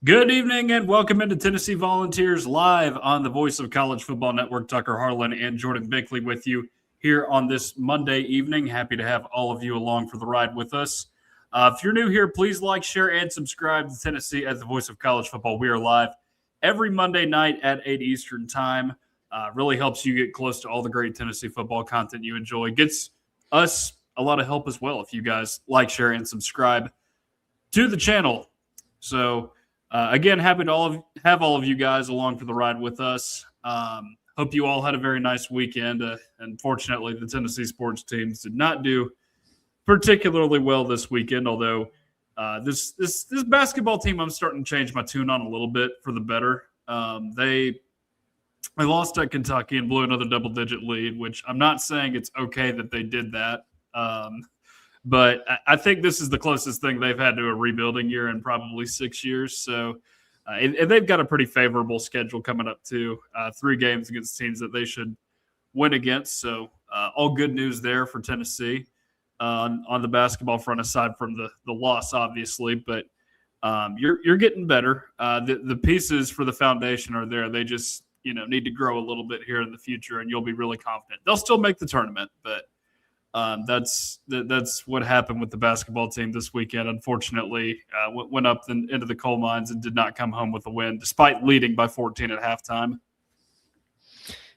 Good evening and welcome into Tennessee Volunteers live on the Voice of College Football Network. Tucker Harlan and Jordan Binkley with you here on this Monday evening. Happy to have all of you along for the ride with us. If you're new here, please like, share, and subscribe to Tennessee as the Voice of College Football. We are live every Monday night at 8 Eastern Time. Really helps you get close to all the great Tennessee football content you enjoy. Gets us a lot of help as well if you guys like, share, and subscribe to the channel. So, again, happy to have all of you guys along for the ride with us. Hope you all had a very nice weekend. Unfortunately, the Tennessee sports teams did not do particularly well this weekend, although this basketball team I'm starting to change my tune on a little bit for the better. They lost at Kentucky and blew another double-digit lead, which I'm not saying it's okay that they did that. But I think this is the closest thing they've had to a rebuilding year in probably 6 years. So and they've got a pretty favorable schedule coming up too. 3 games against teams that they should win against. So all good news there for Tennessee on the basketball front, aside from the loss, obviously. But you're getting better. The pieces for the foundation are there. They just need to grow a little bit here in the future, and you'll be really confident. They'll still make the tournament, but that's what happened with the basketball team this weekend. Unfortunately, went up into the coal mines and did not come home with a win, despite leading by 14 at halftime.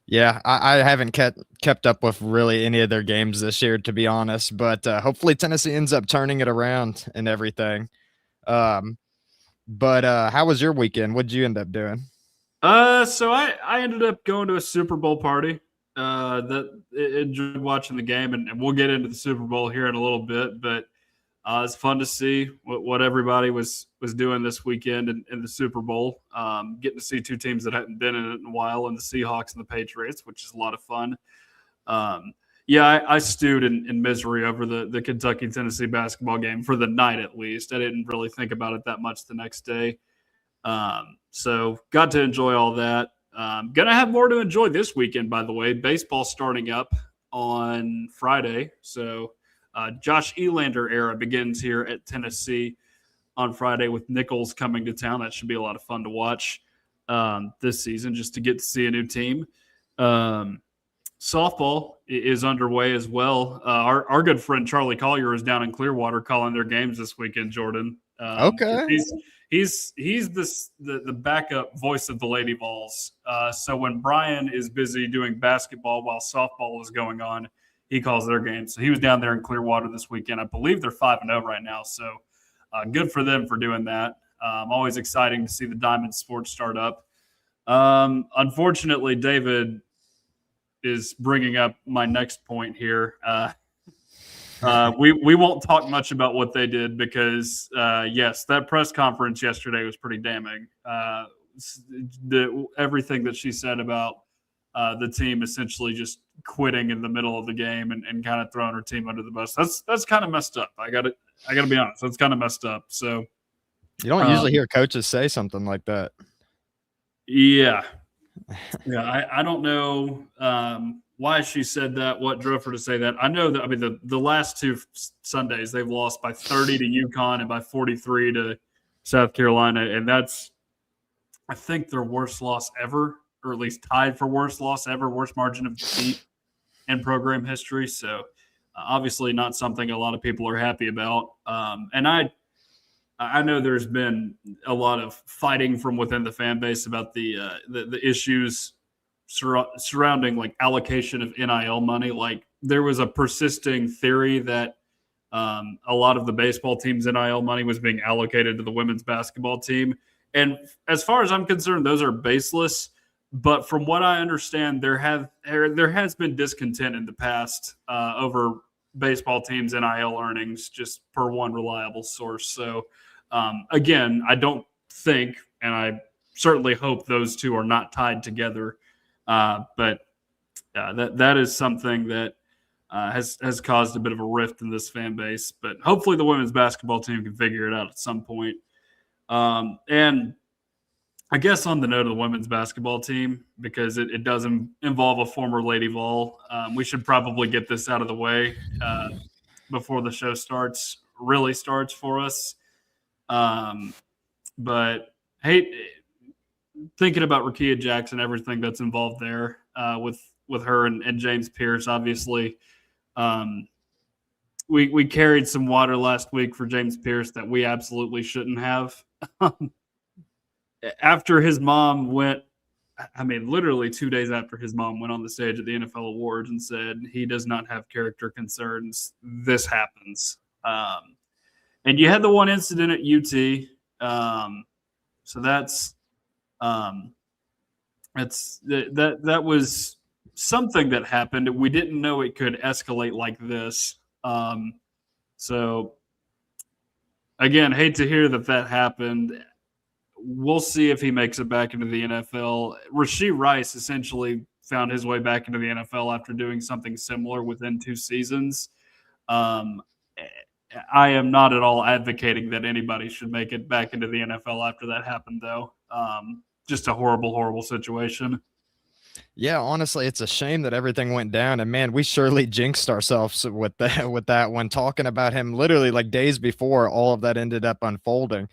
Yeah, I haven't kept up with really any of their games this year, to be honest. But hopefully Tennessee ends up turning it around and everything. But how was your weekend? What did you end up doing? So I ended up going to a Super Bowl party. That enjoyed watching the game, and we'll get into the Super Bowl here in a little bit. But it's fun to see what everybody was doing this weekend in the Super Bowl. Getting to see 2 teams that hadn't been in it in a while, and the Seahawks and the Patriots, which is a lot of fun. I stewed in misery over the Kentucky-Tennessee basketball game for the night at least. I didn't really think about it that much the next day. So got to enjoy all that. Gonna have more to enjoy this weekend, by the way. Baseball starting up on Friday. So Josh Elander era begins here at Tennessee on Friday with Nichols coming to town. That should be a lot of fun to watch this season, just to get to see a new team. Softball is underway as well. Our good friend Charlie Collier is down in Clearwater calling their games this weekend, Jordan. Okay. He's the backup voice of the Lady Vols. So when Brian is busy doing basketball while softball is going on, he calls their games. So he was down there in Clearwater this weekend. I believe they're 5-0 right now. So good for them for doing that. Always exciting to see the Diamond Sports start up. Unfortunately, David is bringing up my next point here. We won't talk much about what they did because, yes, that press conference yesterday was pretty damning. Everything that she said about the team essentially just quitting in the middle of the game and kind of throwing her team under the bus. That's kind of messed up. I gotta be honest. That's kind of messed up. So you don't usually hear coaches say something like that. Yeah. I don't know why she said that, what drove her to say that. I know that, the last 2 Sundays, they've lost by 30 to UConn and by 43 to South Carolina. And that's, I think, their worst loss ever, or at least tied for worst loss ever, worst margin of defeat in program history. So obviously not something a lot of people are happy about. And I know there's been a lot of fighting from within the fan base about the issues surrounding like allocation of NIL money. Like there was a persisting theory that a lot of the baseball team's NIL money was being allocated to the women's basketball team. And as far as I'm concerned, those are baseless. But from what I understand, there has been discontent in the past over baseball teams' NIL earnings, just per one reliable source. So again, I don't think, and I certainly hope those two are not tied together. But that is something that has caused a bit of a rift in this fan base. But hopefully the women's basketball team can figure it out at some point. And I guess on the note of the women's basketball team, because it does involve a former Lady Vol, we should probably get this out of the way before the show really starts for us. But hate thinking about Rakia Jackson, everything that's involved there with her and James Pierce. Obviously, we carried some water last week for James Pierce that we absolutely shouldn't have. After his mom went, I mean, literally 2 days after his mom went on the stage at the NFL Awards and said he does not have character concerns, this happens. And you had the one incident at UT, so that was something that happened. We didn't know it could escalate like this. So again, hate to hear that happened. We'll see if he makes it back into the NFL. Rashee Rice essentially found his way back into the NFL after doing something similar within 2 seasons. I am not at all advocating that anybody should make it back into the NFL after that happened, though. Just a horrible, horrible situation. Yeah, honestly, it's a shame that everything went down, and man, we surely jinxed ourselves with that one, talking about him literally like days before all of that ended up unfolding.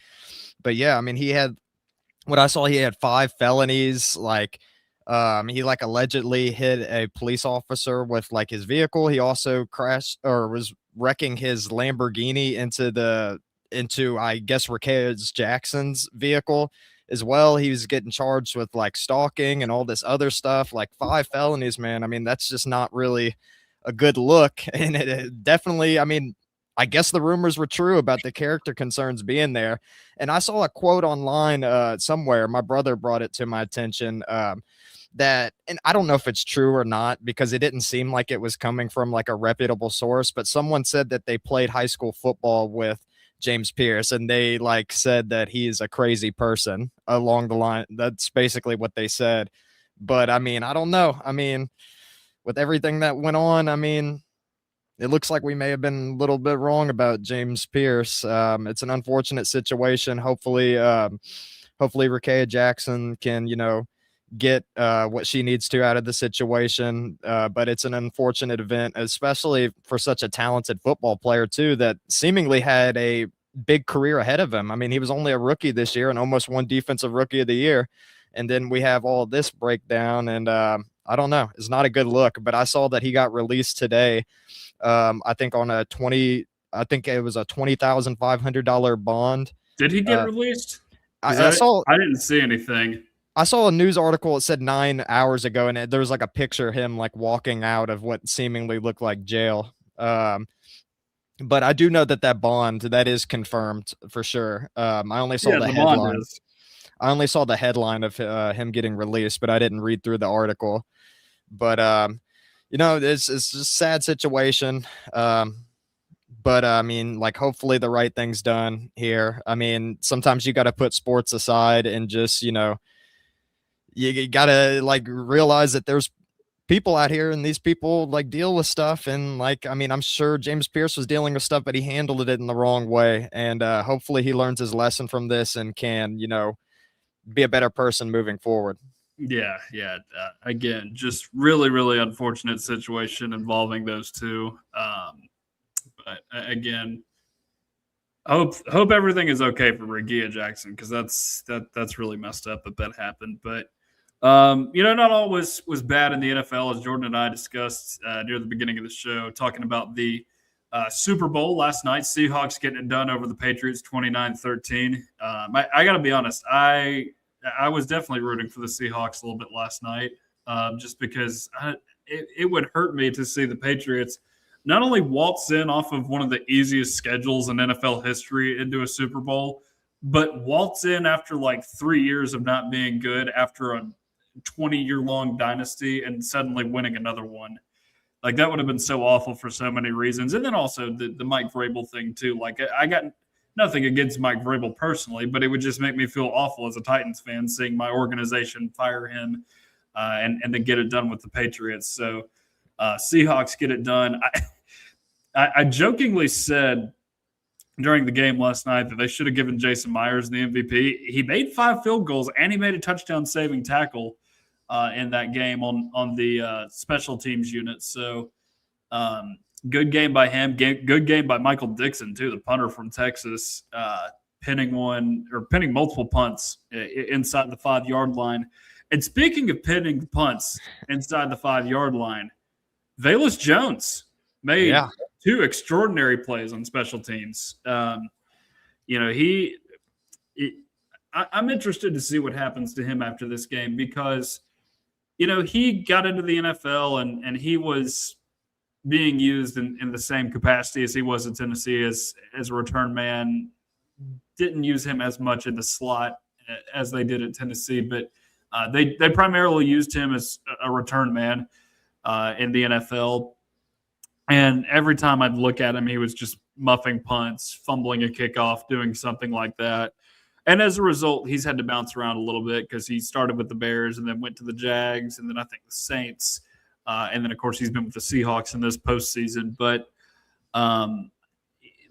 But yeah, I mean, he had what I saw, he had 5 felonies. Like, he like allegedly hit a police officer with like his vehicle. He also crashed or was wrecking his Lamborghini into I guess Raquez Jackson's vehicle as well. He was getting charged with like stalking and all this other stuff, like 5 felonies, man. I mean, that's just not really a good look. And it definitely, I mean, I guess the rumors were true about the character concerns being there. And I saw a quote online somewhere. My brother brought it to my attention that, and I don't know if it's true or not because it didn't seem like it was coming from like a reputable source, but someone said that they played high school football with James Pierce and they like said that he is a crazy person along the line. That's basically what they said. But I mean, I don't know. I mean, with everything that went on, I mean, it looks like we may have been a little bit wrong about James Pierce. It's an unfortunate situation. Hopefully, Rakia Jackson can, get what she needs to out of the situation. But it's an unfortunate event, especially for such a talented football player too, that seemingly had a big career ahead of him. I mean, he was only a rookie this year and almost won Defensive Rookie of the Year. And then we have all this breakdown and, I don't know. It's not a good look, but I saw that he got released today. I think on I think it was a $20,500 bond. Did he get released? I didn't see anything. I saw a news article. It said 9 hours ago, and there was like a picture of him like walking out of what seemingly looked like jail. But I do know that bond that is confirmed for sure. I only saw the headline. I only saw the headline of him getting released, but I didn't read through the article. But it's just a sad situation. But I mean, like, hopefully the right thing's done here. I mean, sometimes you got to put sports aside and just, you got to like realize that there's people out here and these people like deal with stuff. And like, I mean, I'm sure James Pierce was dealing with stuff, but he handled it in the wrong way. And hopefully he learns his lesson from this and can, be a better person moving forward. Yeah. Again, just really, really unfortunate situation involving those two. But again, hope everything is okay for Rakia Jackson because that's really messed up that happened. But not all was bad in the NFL, as Jordan and I discussed near the beginning of the show, talking about the Super Bowl last night. Seahawks getting it done over the Patriots, 29-13. I got to be honest, I was definitely rooting for the Seahawks a little bit last night, just because it would hurt me to see the Patriots not only waltz in off of one of the easiest schedules in NFL history into a Super Bowl, but waltz in after like 3 years of not being good after a 20-year-long dynasty and suddenly winning another one. Like, that would have been so awful for so many reasons. And then also the Mike Vrabel thing too. Like, I got nothing against Mike Vrabel personally, but it would just make me feel awful as a Titans fan seeing my organization fire him and then get it done with the Patriots. So Seahawks get it done. I jokingly said during the game last night that they should have given Jason Myers the MVP. He made 5 field goals and he made a touchdown-saving tackle in that game on the special teams unit. So good game by him. Good game by Michael Dixon, too, the punter from Texas. pinning multiple punts inside the 5-yard line. And speaking of pinning punts inside the 5-yard line, Velus Jones made two extraordinary plays on special teams. I'm interested to see what happens to him after this game because, he got into the NFL and he was being used in the same capacity as he was in Tennessee as a return man. Didn't use him as much in the slot as they did at Tennessee, but they primarily used him as a return man in the NFL. And every time I'd look at him, he was just muffing punts, fumbling a kickoff, doing something like that. And as a result, he's had to bounce around a little bit because he started with the Bears and then went to the Jags and then I think the Saints. And then, of course, he's been with the Seahawks in this postseason. But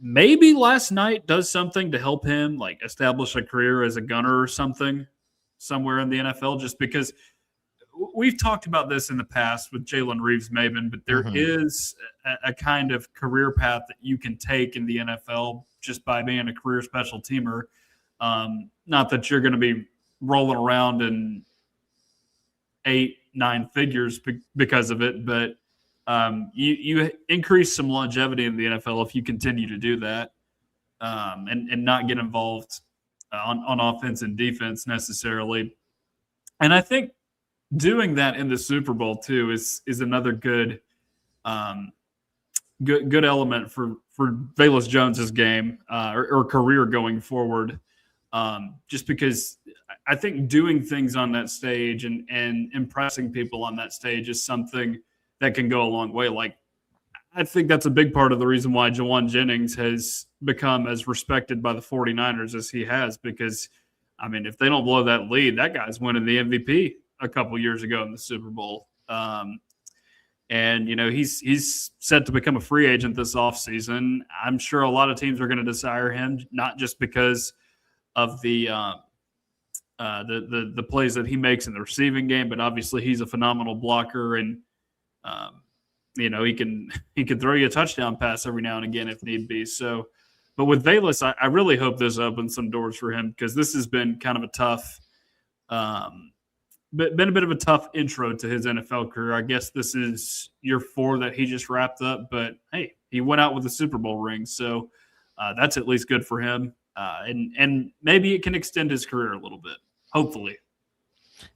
maybe last night does something to help him, like establish a career as a gunner or something somewhere in the NFL, just because we've talked about this in the past with Jalen Reeves-Maybin, but there is a kind of career path that you can take in the NFL just by being a career special teamer. Not that you're going to be rolling around in 8-9 figures because of it, but you increase some longevity in the NFL if you continue to do that and not get involved on offense and defense necessarily. And I think doing that in the Super Bowl too is another good element for Velus Jones's game or career going forward. Just because I think doing things on that stage and impressing people on that stage is something that can go a long way. Like, I think that's a big part of the reason why Jauan Jennings has become as respected by the 49ers as he has, because, I mean, if they don't blow that lead, that guy's winning the MVP a couple years ago in the Super Bowl. And, he's set to become a free agent this offseason. I'm sure a lot of teams are going to desire him, not just because of the plays that he makes in the receiving game, but obviously he's a phenomenal blocker, and he can throw you a touchdown pass every now and again if need be. So, but with Velus, I really hope this opens some doors for him, because this has been kind of a tough, been a bit of a tough intro to his NFL career. I guess this is year 4 that he just wrapped up, but hey, he went out with a Super Bowl ring, so that's at least good for him. And maybe it can extend his career a little bit, hopefully.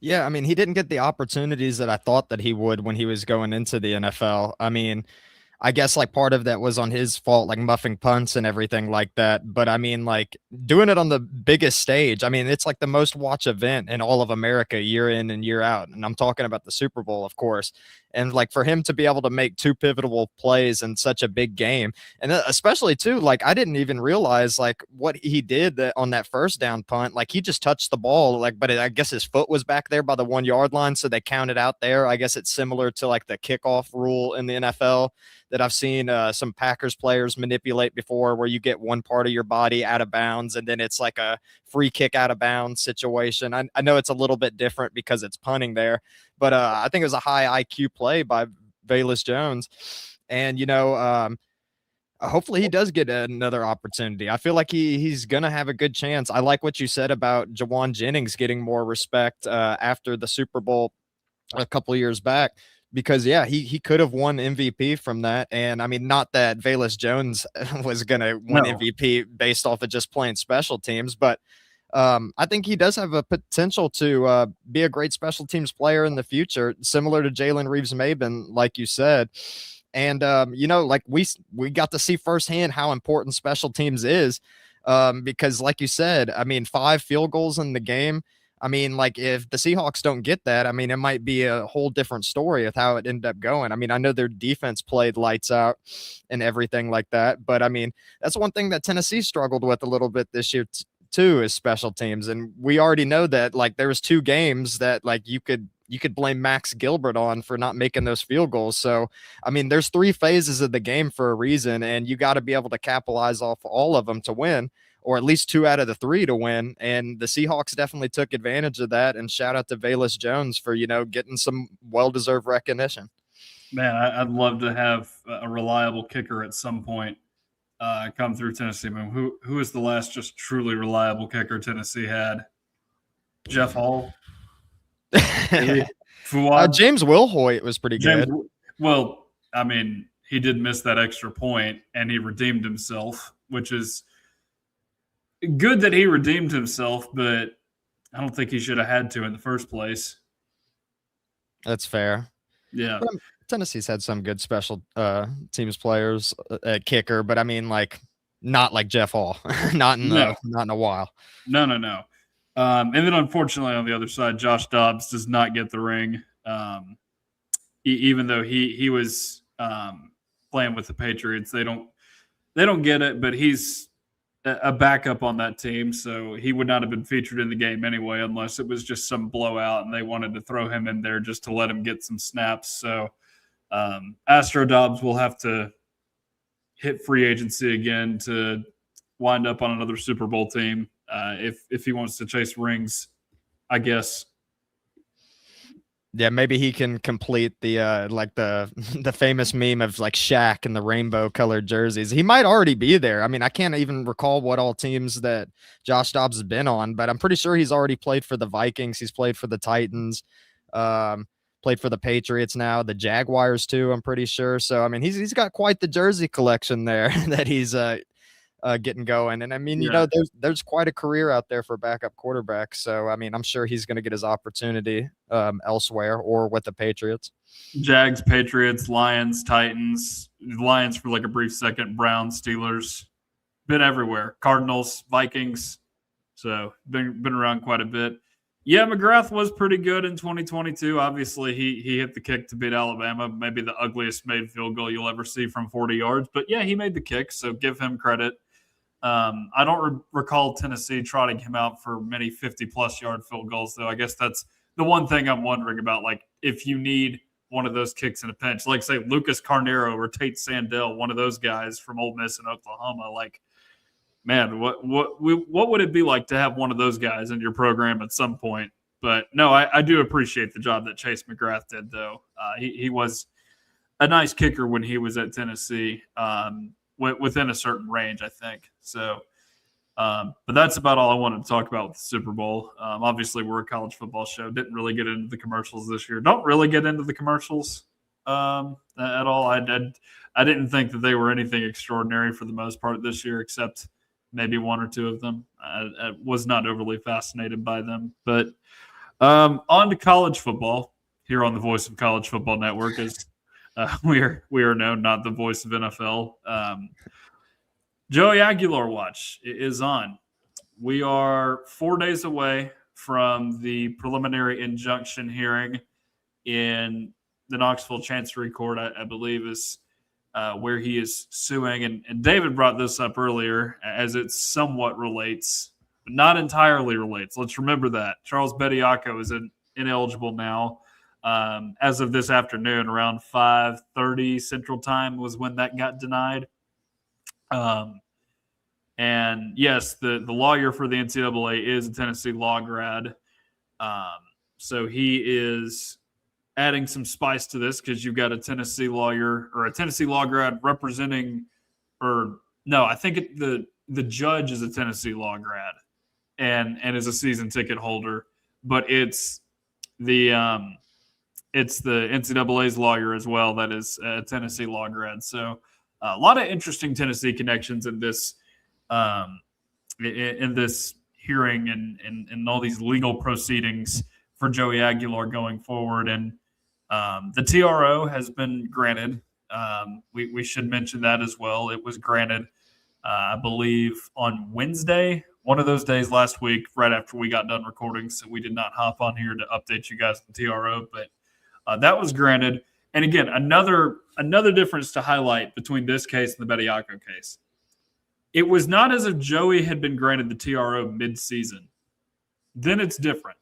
Yeah, I mean, he didn't get the opportunities that I thought that he would when he was going into the NFL. I mean, I guess like part of that was on his fault, like muffing punts and everything like that. But I mean, like doing it on the biggest stage, I mean, it's like the most watched event in all of America year in and year out. And I'm talking about the Super Bowl, of course. And like for him to be able to make 2 pivotal plays in such a big game, and especially too, like I didn't even realize like what he did on that first down punt. Like he just touched the ball, like, but I guess his foot was back there by the 1-yard line, so they counted out there. I guess it's similar to like the kickoff rule in the NFL that I've seen some Packers players manipulate before, where you get one part of your body out of bounds and then it's like a free kick out of bounds situation. I know it's a little bit different because it's punting there, but I think it was a high IQ play by Velus Jones. And, hopefully he does get another opportunity. I feel like he's going to have a good chance. I like what you said about Jauan Jennings getting more respect after the Super Bowl a couple of years back, because yeah, he could have won MVP from that. And I mean, not that Velus Jones was going to win MVP based off of just playing special teams, but I think he does have a potential to be a great special teams player in the future, similar to Jalen Reeves-Maybin, like you said. And, like we got to see firsthand how important special teams is, because like you said, I mean, 5 field goals in the game. I mean, like if the Seahawks don't get that, I mean, it might be a whole different story of how it ended up going. I mean, I know their defense played lights out and everything like that, but I mean, that's one thing that Tennessee struggled with a little bit this year too, is special teams. And we already know that like there was 2 games that like you could blame Max Gilbert on for not making those field goals. So, I mean, there's 3 phases of the game for a reason, and you got to be able to capitalize off all of them to win, or at least 2 out of the 3 to win. And the Seahawks definitely took advantage of that. And shout out to Velus Jones for, getting some well-deserved recognition. Man, I'd love to have a reliable kicker at some point come through Tennessee. I mean, who is the last just truly reliable kicker Tennessee had? Jeff Hall, maybe Fuad, James Wilhoit was pretty James. good. Well, I mean, he did miss that extra point, and he redeemed himself, which is good that he redeemed himself, but I don't think he should have had to in the first place. That's fair. Yeah. But, Tennessee's had some good special teams players at kicker, but I mean, like, not like Jeff Hall, not in a while. No. And then unfortunately on the other side, Josh Dobbs does not get the ring, even though he was playing with the Patriots. They don't get it, but he's a backup on that team, so he would not have been featured in the game anyway unless it was just some blowout and they wanted to throw him in there just to let him get some snaps. So Astro Dobbs will have to hit free agency again to wind up on another Super Bowl team if he wants to chase rings, I guess. Yeah, maybe he can complete the like the famous meme of like Shaq in the rainbow colored jerseys. He might already be there. I mean, I can't even recall what all teams that Josh Dobbs has been on, but I'm pretty sure he's already played for the Vikings. He's played for the Titans, played for the Patriots now, the Jaguars too, I'm pretty sure. So I mean, he's got quite the jersey collection there that he's getting going. And I mean, you know, there's quite a career out there for backup quarterback. So I mean, I'm sure he's going to get his opportunity elsewhere or with the Patriots. Jags, Patriots, Lions, Titans, Lions for like a brief second, Browns, Steelers, been everywhere. Cardinals, Vikings. So been around quite a bit. Yeah, McGrath was pretty good in 2022. Obviously, he hit the kick to beat Alabama, maybe the ugliest made field goal you'll ever see from 40 yards. But yeah, he made the kick, so give him credit. I don't recall Tennessee trotting him out for many 50-plus yard field goals, though. I guess that's the one thing I'm wondering about. Like, if you need one of those kicks in a pinch, like, say, Lucas Carnero or Tate Sandell, one of those guys from Ole Miss and Oklahoma, like, man, what would it be like to have one of those guys in your program at some point? But, no, I do appreciate the job that Chase McGrath did, though. He was a nice kicker when he was at Tennessee. Within a certain range, I think. So, but that's about all I wanted to talk about with the Super Bowl. Obviously, we're a college football show. Didn't really get into the commercials this year. Don't really get into the commercials at all. I didn't think that they were anything extraordinary for the most part this year, except maybe one or two of them. I was not overly fascinated by them. But on to college football here on the Voice of College Football Network is – we are known, not the voice of NFL. Joey Aguilar watch is on. We are 4 days away from the preliminary injunction hearing in the Knoxville Chancery Court, I believe is where he is suing. And David brought this up earlier as it somewhat relates, but not entirely relates. Let's remember that. Charles Bediako is ineligible now. As of this afternoon, around 5:30 Central Time was when that got denied. And yes, the lawyer for the NCAA is a Tennessee law grad. So he is adding some spice to this because you've got a Tennessee lawyer or a Tennessee law grad representing, or no, I think the judge is a Tennessee law grad and is a season ticket holder, but it's the NCAA's lawyer as well that is a Tennessee law grad. So a lot of interesting Tennessee connections in this hearing and all these legal proceedings for Joey Aguilar going forward. And the TRO has been granted. We should mention that as well. It was granted, I believe, on Wednesday, one of those days last week, right after we got done recording. So we did not hop on here to update you guys on the TRO, but that was granted. And again, another difference to highlight between this case and the Bediako case. It was not as if Joey had been granted the TRO mid-season. Then it's different.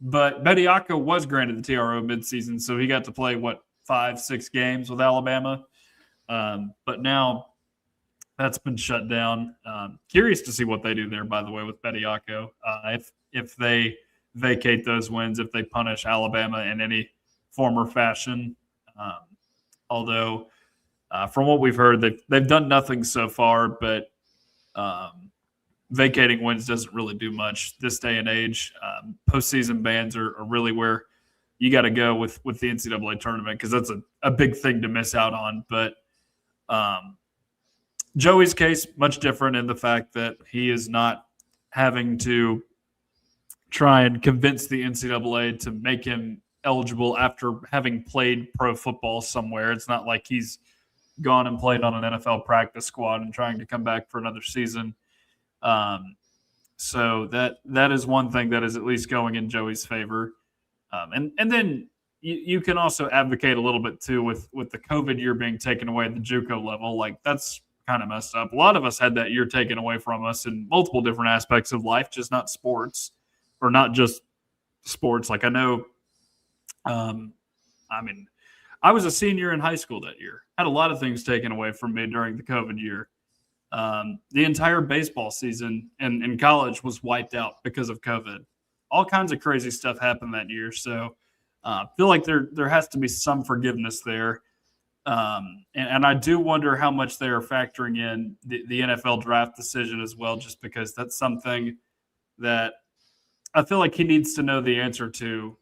But Bediako was granted the TRO mid-season, so he got to play, 5-6 games with Alabama. But now that's been shut down. Curious to see what they do there, by the way, with Bediako. If they vacate those wins, if they punish Alabama in any form or fashion. Although From what we've heard, they've done nothing so far, but vacating wins doesn't really do much this day and age. Postseason bans are really where you got to go with the NCAA tournament, because that's a big thing to miss out on. But Joey's case, much different in the fact that he is not having to try and convince the NCAA to make him eligible after having played pro football somewhere. It's not like he's gone and played on an NFL practice squad and trying to come back for another season. So that is one thing that is at least going in Joey's favor. And then you can also advocate a little bit too with the COVID year being taken away at the JUCO level. Like, that's kind of messed up. A lot of us had that year taken away from us in multiple different aspects of life, just not sports, or not just sports. Like, I know, I was a senior in high school that year. Had a lot of things taken away from me during the COVID year. The entire baseball season in college was wiped out because of COVID. All kinds of crazy stuff happened that year. So I feel like there has to be some forgiveness there. And I do wonder how much they are factoring in the NFL draft decision as well, just because that's something that I feel like he needs to know the answer to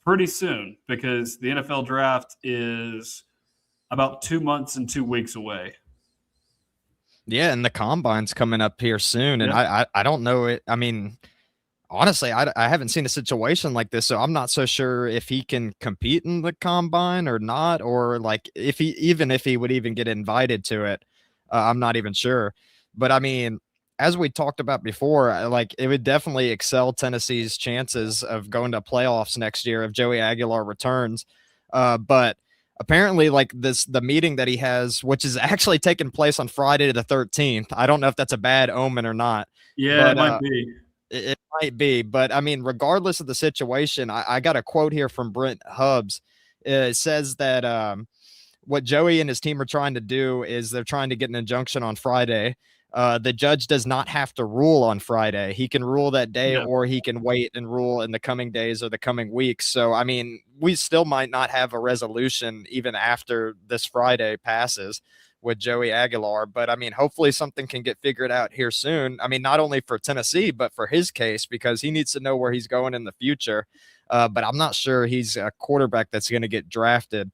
pretty soon, because the NFL draft is about 2 months and 2 weeks away. Yeah, and the combine's coming up here soon, and Yeah. I don't know it. I mean, honestly, I haven't seen a situation like this, so I'm not so sure if he can compete in the combine or not, or like if he would even get invited to it. I'm not even sure. But I mean, as we talked about before, like it would definitely excel Tennessee's chances of going to playoffs next year if Joey Aguilar returns. But apparently, like the meeting that he has, which is actually taking place on Friday the 13th. I don't know if that's a bad omen or not. Yeah, it But might be. it might be, but I mean, regardless of the situation, I got a quote here from Brent Hubbs. It says that what Joey and his team are trying to do is they're trying to get an injunction on Friday. The judge does not have to rule on Friday. He can rule that day, Yeah. or he can wait and rule in the coming days or the coming weeks. So, I mean, we still might not have a resolution even after this Friday passes with Joey Aguilar. But I mean, hopefully something can get figured out here soon. I mean, not only for Tennessee, but for his case, because he needs to know where he's going in the future. But I'm not sure he's a quarterback that's going to get drafted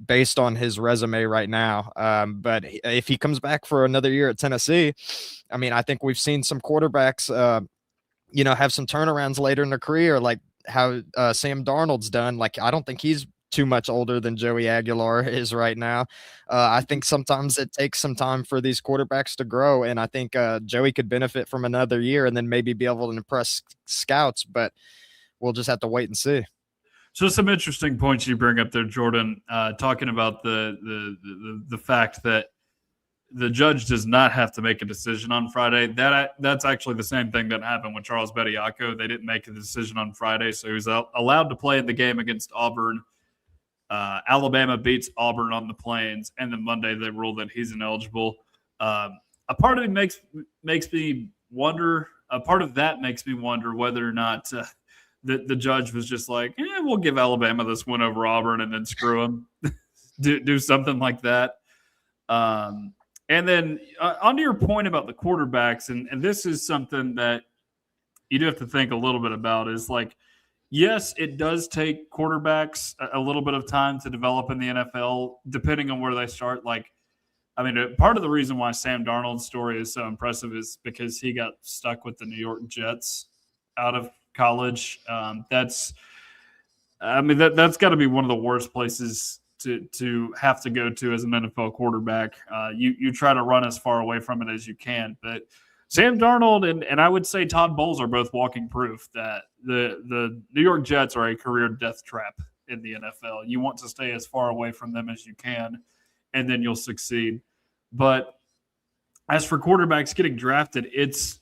based on his resume right now. But if he comes back for another year at Tennessee, I mean, I think we've seen some quarterbacks, have some turnarounds later in their career, like how Sam Darnold's done. Like, I don't think he's too much older than Joey Aguilar is right now. I think sometimes it takes some time for these quarterbacks to grow, and I think Joey could benefit from another year and then maybe be able to impress scouts, but we'll just have to wait and see. So some interesting points you bring up there, Jordan, talking about the fact that the judge does not have to make a decision on Friday. That's actually the same thing that happened with Charles Bediako. They didn't make a decision on Friday, so he was allowed to play in the game against Auburn. Alabama beats Auburn on the Plains, and then Monday they ruled that he's ineligible. A part of it makes me wonder. A part of that makes me wonder whether or not the judge was just like, we'll give Alabama this win over Auburn and then screw them, do something like that. And then onto your point about the quarterbacks, and this is something that you do have to think a little bit about, is like, yes, it does take quarterbacks a little bit of time to develop in the NFL, depending on where they start. Like, I mean, part of the reason why Sam Darnold's story is so impressive is because he got stuck with the New York Jets out of college. That's got to be one of the worst places to have to go to as an NFL quarterback. You try to run as far away from it as you can, but Sam Darnold and I would say Todd Bowles are both walking proof that the New York Jets are a career death trap in the NFL. You want to stay as far away from them as you can, and then you'll succeed. But as for quarterbacks getting drafted, it's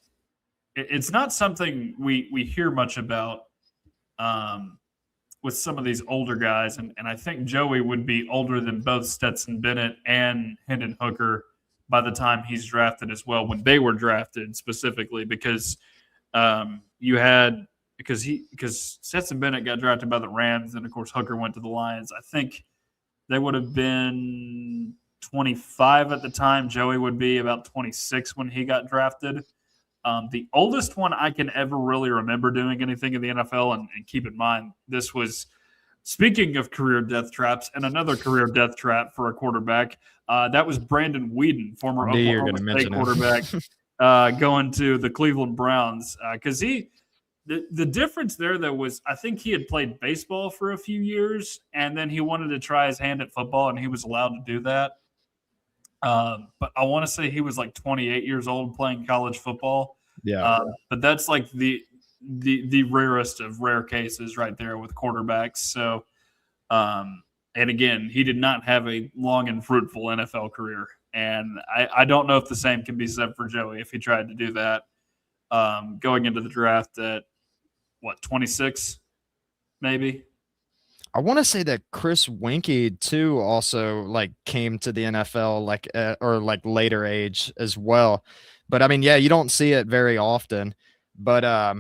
not something we hear much about with some of these older guys. And I think Joey would be older than both Stetson Bennett and Hendon Hooker by the time he's drafted as well, when they were drafted specifically, because because Stetson Bennett got drafted by the Rams, and of course Hooker went to the Lions. I think they would have been 25 at the time. Joey would be about 26 when he got drafted. The oldest one I can ever really remember doing anything in the NFL, and keep in mind, this was, speaking of career death traps, and another career death trap for a quarterback, that was Brandon Weeden, former I knew you were Oklahoma gonna State mention him. quarterback, going to the Cleveland Browns. Because the difference there, though, was I think he had played baseball for a few years, and then he wanted to try his hand at football, and he was allowed to do that. But I want to say he was like 28 years old playing college football. Yeah. But that's like the rarest of rare cases right there with quarterbacks. So, and again, he did not have a long and fruitful NFL career. And I don't know if the same can be said for Joey if he tried to do that going into the draft at, 26 maybe? I want to say that Chris Winkie too also like came to the NFL like or like later age as well. But I mean, yeah, you don't see it very often. But I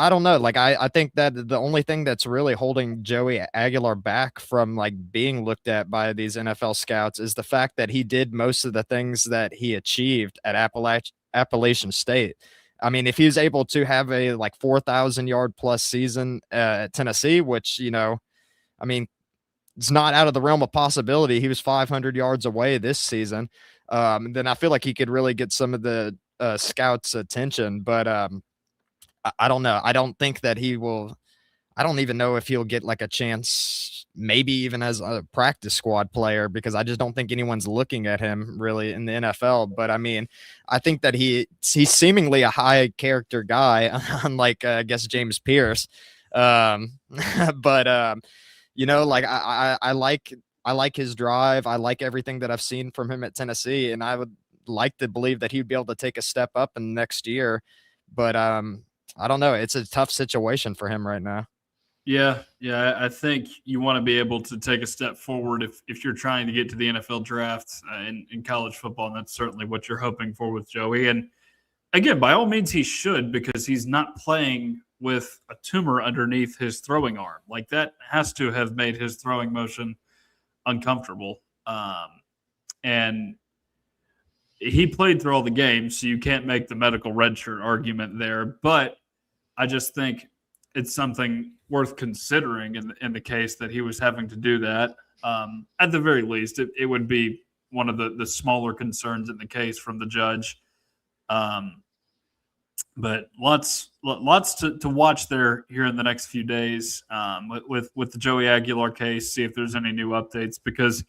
don't know. Like I think that the only thing that's really holding Joey Aguilar back from like being looked at by these NFL scouts is the fact that he did most of the things that he achieved at Appalachian State. I mean, if he was able to have a like 4,000 yard plus season at Tennessee, which, I mean, it's not out of the realm of possibility. He was 500 yards away this season. Then I feel like he could really get some of the scouts' attention. But I don't know. I don't think that he will. I don't even know if he'll get like a chance, maybe even as a practice squad player, because I just don't think anyone's looking at him really in the NFL. But I mean, I think that he's seemingly a high character guy, unlike I guess James Pierce. But like I like his drive. I like everything that I've seen from him at Tennessee, and I would like to believe that he'd be able to take a step up in next year. But I don't know. It's a tough situation for him right now. Yeah, I think you want to be able to take a step forward if you're trying to get to the NFL draft in college football, and that's certainly what you're hoping for with Joey. And again, by all means, he should, because he's not playing with a tumor underneath his throwing arm. Like, that has to have made his throwing motion uncomfortable. And he played through all the games, so you can't make the medical redshirt argument there. But I just think it's something worth considering in the case that he was having to do that. At the very least, it would be one of the smaller concerns in the case from the judge. But lots to watch there here in the next few days with the Joey Aguilar case, see if there's any new updates. Because,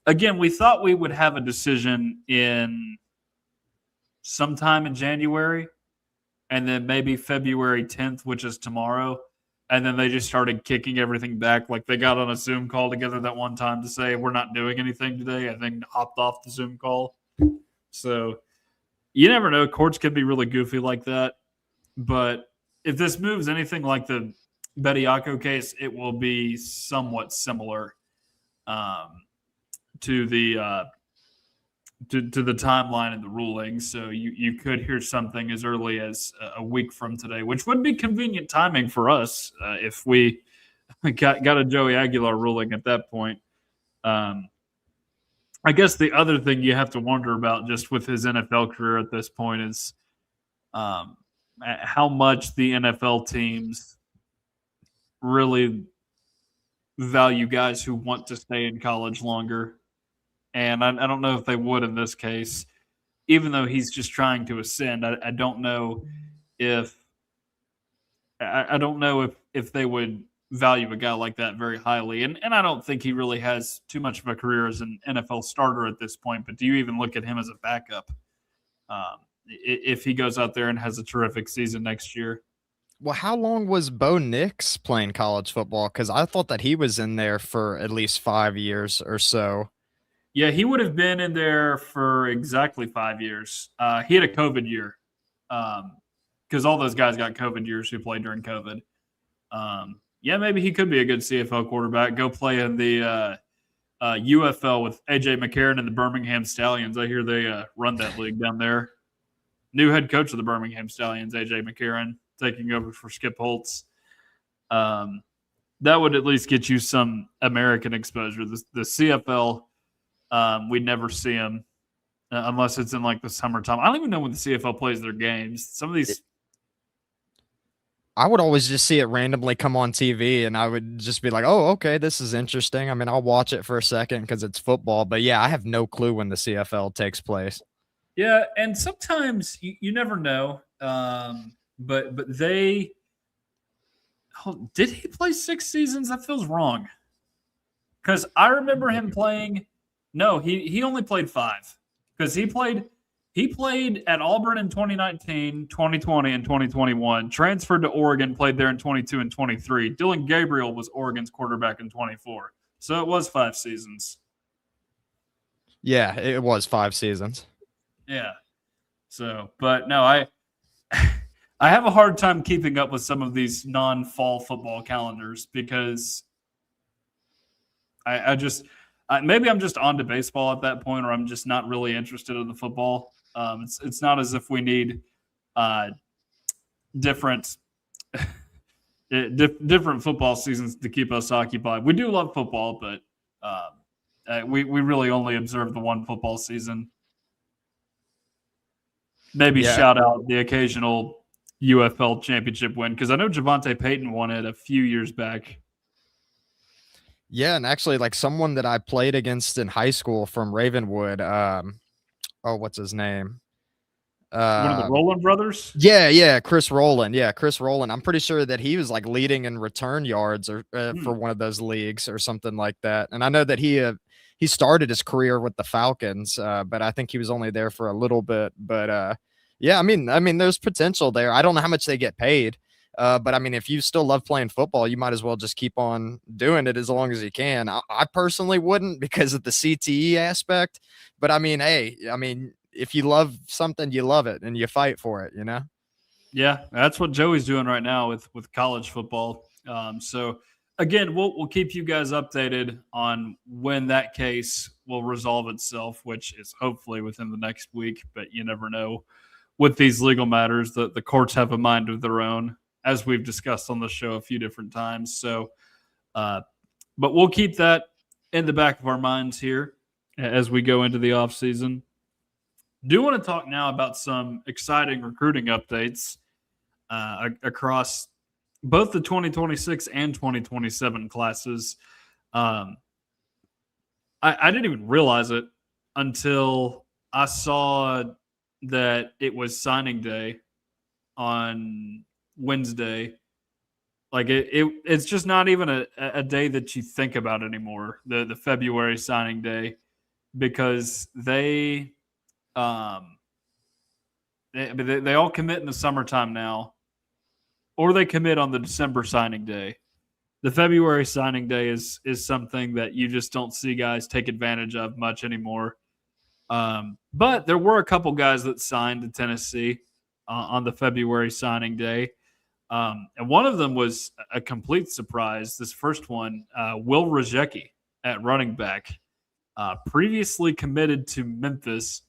again, we thought we would have a decision in sometime in January, and then maybe February 10th, which is tomorrow. And then they just started kicking everything back. Like, they got on a Zoom call together that one time to say, we're not doing anything today. I think hopped off the Zoom call. So you never know. Courts can be really goofy like that. But if this moves anything like the Bediako case, it will be somewhat similar to the to the timeline and the ruling. So you could hear something as early as a week from today, which would be convenient timing for us if we got a Joey Aguilar ruling at that point. I guess the other thing you have to wonder about just with his NFL career at this point is how much the NFL teams really value guys who want to stay in college longer. And I don't know if they would in this case, even though he's just trying to ascend. I don't know if they would value a guy like that very highly. And I don't think he really has too much of a career as an NFL starter at this point. But do you even look at him as a backup if he goes out there and has a terrific season next year? Well, how long was Bo Nix playing college football? Because I thought that he was in there for at least 5 years or so. Yeah, he would have been in there for exactly 5 years. He had a COVID year because all those guys got COVID years who played during COVID. Yeah, maybe he could be a good CFL quarterback. Go play in the UFL with A.J. McCarron and the Birmingham Stallions. I hear they run that league down there. New head coach of the Birmingham Stallions, A.J. McCarron, taking over for Skip Holtz. That would at least get you some American exposure. The CFL we never see him unless it's in like the summertime. I don't even know when the CFL plays their games. Some of these. I would always just see it randomly come on TV, and I would just be like, "Oh, okay, this is interesting." I mean, I'll watch it for a second because it's football, but yeah, I have no clue when the CFL takes place. Yeah, and sometimes you never know. But they did he play 6 seasons? That feels wrong. Because I remember him playing. No, he only played 5. Because he played at Auburn in 2019, 2020, and 2021. Transferred to Oregon, played there in 22 and 23. Dylan Gabriel was Oregon's quarterback in 24. So it was 5 seasons. Yeah, it was 5 seasons. Yeah. So, but no, I have a hard time keeping up with some of these non-fall football calendars because maybe I'm just on to baseball at that point, or I'm just not really interested in the football. It's not as if we need different different football seasons to keep us occupied. We do love football, but we really only observe the one football season. Maybe shout out the occasional UFL championship win because I know Javante Payton won it a few years back. Yeah, and actually, like someone that I played against in high school from Ravenwood. What's his name? One of the Rowland brothers? Yeah, Chris Rowland. Yeah, Chris Rowland. I'm pretty sure that he was like leading in return yards or for one of those leagues or something like that. And I know that he started his career with the Falcons, but I think he was only there for a little bit. But yeah, I mean, there's potential there. I don't know how much they get paid, but I mean, if you still love playing football, you might as well just keep on doing it as long as you can. I personally wouldn't because of the CTE aspect, but I mean, hey, I mean, if you love something, you love it and you fight for it, you know? Yeah, that's what Joey's doing right now with college football. So again, we'll keep you guys updated on when that case will resolve itself, which is hopefully within the next week, but you never know. With these legal matters, the courts have a mind of their own, as we've discussed on the show a few different times. So, but we'll keep that in the back of our minds here as we go into the off season. Do want to talk now about some exciting recruiting updates across both the 2026 and 2027 classes. I didn't even realize it until I saw that it was signing day on Wednesday. Like it's just not even a day that you think about anymore, the February signing day, because they all commit in the summertime now, or they commit on the December signing day. The February signing day is something that you just don't see guys take advantage of much anymore. But there were a couple guys that signed to Tennessee on the February signing day. And one of them was a complete surprise. This first one, Will Rajecki at running back, previously committed to Memphis.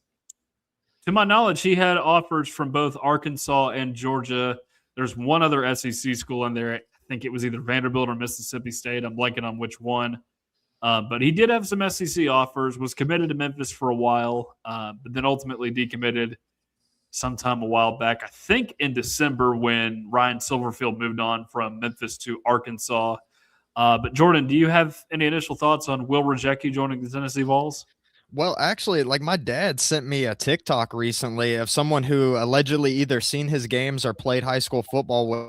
To my knowledge, he had offers from both Arkansas and Georgia. There's one other SEC school in there. I think it was either Vanderbilt or Mississippi State. I'm blanking on which one. But he did have some SEC offers, was committed to Memphis for a while, but then ultimately decommitted sometime a while back, I think in December when Ryan Silverfield moved on from Memphis to Arkansas. But Jordan, do you have any initial thoughts on Will Rajecki joining the Tennessee Vols? Well, actually, like my dad sent me a TikTok recently of someone who allegedly either seen his games or played high school football with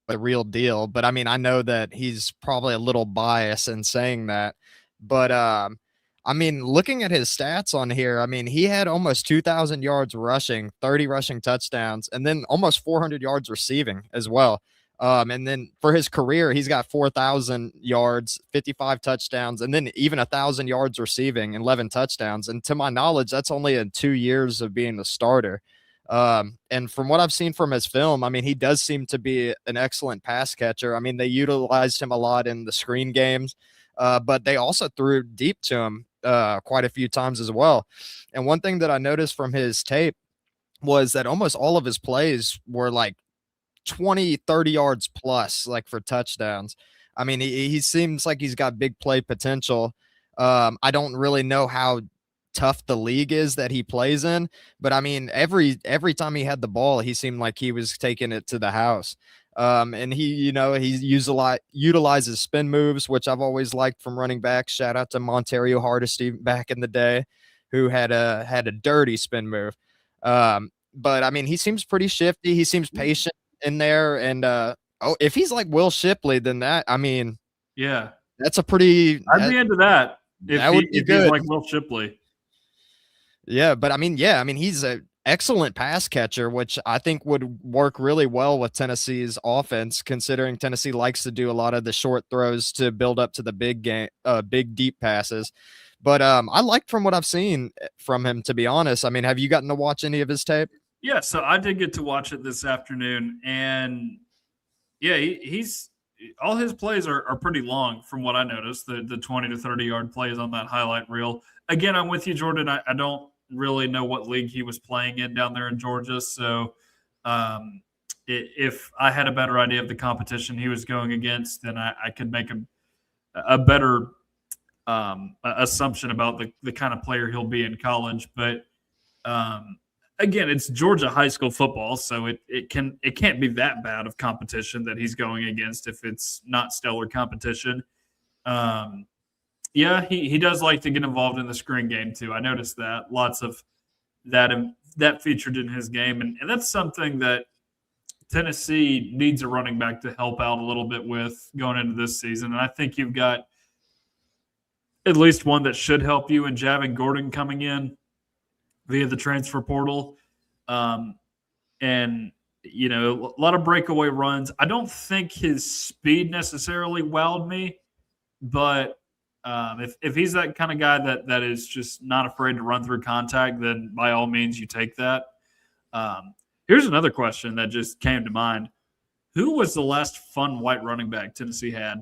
the real deal. But I mean, I know that he's probably a little biased in saying that. But I mean, looking at his stats on here, I mean, he had almost 2,000 yards rushing, 30 rushing touchdowns, and then almost 400 yards receiving as well. And then for his career, he's got 4,000 yards, 55 touchdowns, and then even 1,000 yards receiving, 11 touchdowns. And to my knowledge, that's only in 2 years of being the starter. And from what I've seen from his film, I mean, he does seem to be an excellent pass catcher. I mean, they utilized him a lot in the screen games, but they also threw deep to him quite a few times as well. And one thing that I noticed from his tape was that almost all of his plays were like 20, 30 yards plus, like for touchdowns. I mean, he seems like he's got big play potential. I don't really know how tough the league is that he plays in, but I mean, every time he had the ball, he seemed like he was taking it to the house. And utilizes spin moves, which I've always liked from running backs. Shout out to MarkRogersTV back in the day, who had a dirty spin move. But I mean, he seems pretty shifty. He seems patient in there, and if he's like Will Shipley, then I mean, Yeah, that's a pretty I'd be into that that would be if he's good. like Will Shipley. Yeah, but I mean, he's an excellent pass catcher, which I think would work really well with Tennessee's offense, considering Tennessee likes to do a lot of the short throws to build up to the big deep passes. But I liked from what I've seen from him, to be honest. I mean, have you gotten to watch any of his tape? Yeah, so I did get to watch it this afternoon, and yeah, he's all his plays are pretty long from what I noticed. The 20 to 30 yard plays on that highlight reel. Again, I'm with you, Jordan. I don't really know what league he was playing in down there in Georgia, so if I had a better idea of the competition he was going against, then I could make a better assumption about the kind of player he'll be in college. But again, it's Georgia high school football, so it can't be that bad of competition that he's going against if it's not stellar competition. Yeah, he does like to get involved in the screen game too. I noticed that lots of that featured in his game, and that's something that Tennessee needs a running back to help out a little bit with going into this season. And I think you've got at least one that should help you in Javin Gordon coming in via the transfer portal. And, you know, a lot of breakaway runs. I don't think his speed necessarily wowed me, but if he's that kind of guy that is just not afraid to run through contact, then by all means you take that. Here's another question that just came to mind. Who was the last fun white running back Tennessee had?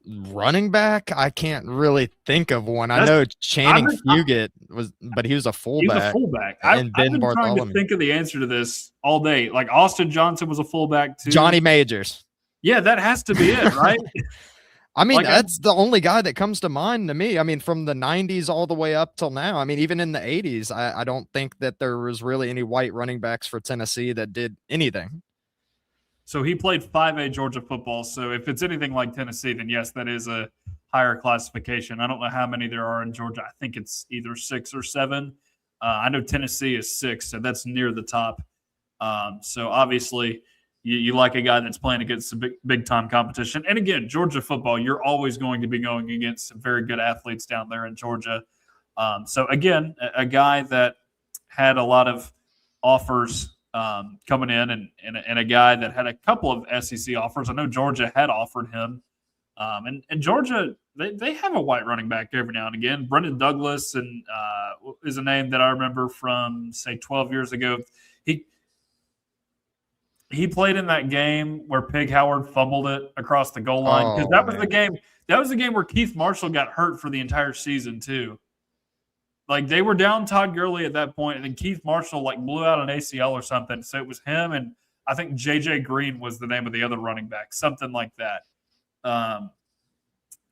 Running back, I can't really think of one. I know Channing Fugate was, but he was a fullback. He was a fullback. And I've been trying to think of the answer to this all day. Like Austin Johnson was a fullback too. Johnny Majors. Yeah, that has to be it, right? I mean, that's the only guy that comes to mind to me. I mean, from the 90s all the way up till now. I mean, even in the 80s, I don't think that there was really any white running backs for Tennessee that did anything. So he played 5A Georgia football. So if it's anything like Tennessee, then yes, that is a higher classification. I don't know how many there are in Georgia. I think it's either 6 or 7. I know Tennessee is 6, so that's near the top. So obviously you like a guy that's playing against some big time competition. And again, Georgia football, you're always going to be going against some very good athletes down there in Georgia. So again, a guy that had a lot of offers coming in, and a guy that had a couple of SEC offers. I know Georgia had offered him. And Georgia, they have a white running back every now and again. Brendan Douglas and is a name that I remember from, say, 12 years ago. He played in that game where Pig Howard fumbled it across the goal line, because that was the game. That was the game where Keith Marshall got hurt for the entire season too. Like, they were down Todd Gurley at that point, and then Keith Marshall blew out an ACL or something. So it was him, and I think J.J. Green was the name of the other running back, something like that.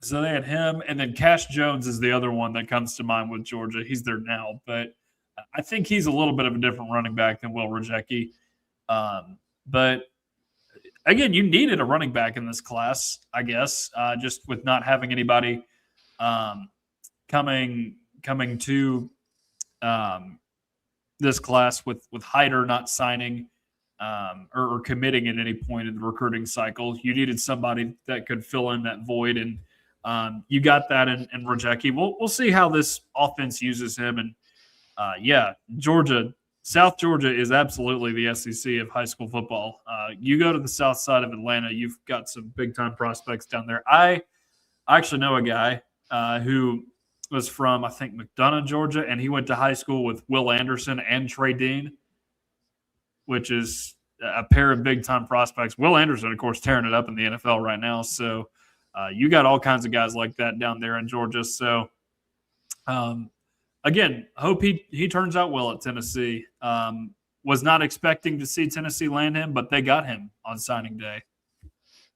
So they had him, and then Cash Jones is the other one that comes to mind with Georgia. He's there now, but I think he's a little bit of a different running back than Will Rajecki. But again, you needed a running back in this class, I guess, just with not having anybody coming to this class with Hyder not signing or committing at any point in the recruiting cycle. You needed somebody that could fill in that void, and you got that in Rajecki. We'll see how this offense uses him. And South Georgia is absolutely the SEC of high school football. You go to the south side of Atlanta, you've got some big-time prospects down there. I actually know a guy who was from, I think, McDonough, Georgia, and he went to high school with Will Anderson and Trey Dean, which is a pair of big-time prospects. Will Anderson, of course, tearing it up in the NFL right now. So you got all kinds of guys like that down there in Georgia. So, again, hope he turns out well at Tennessee. Was not expecting to see Tennessee land him, but they got him on signing day.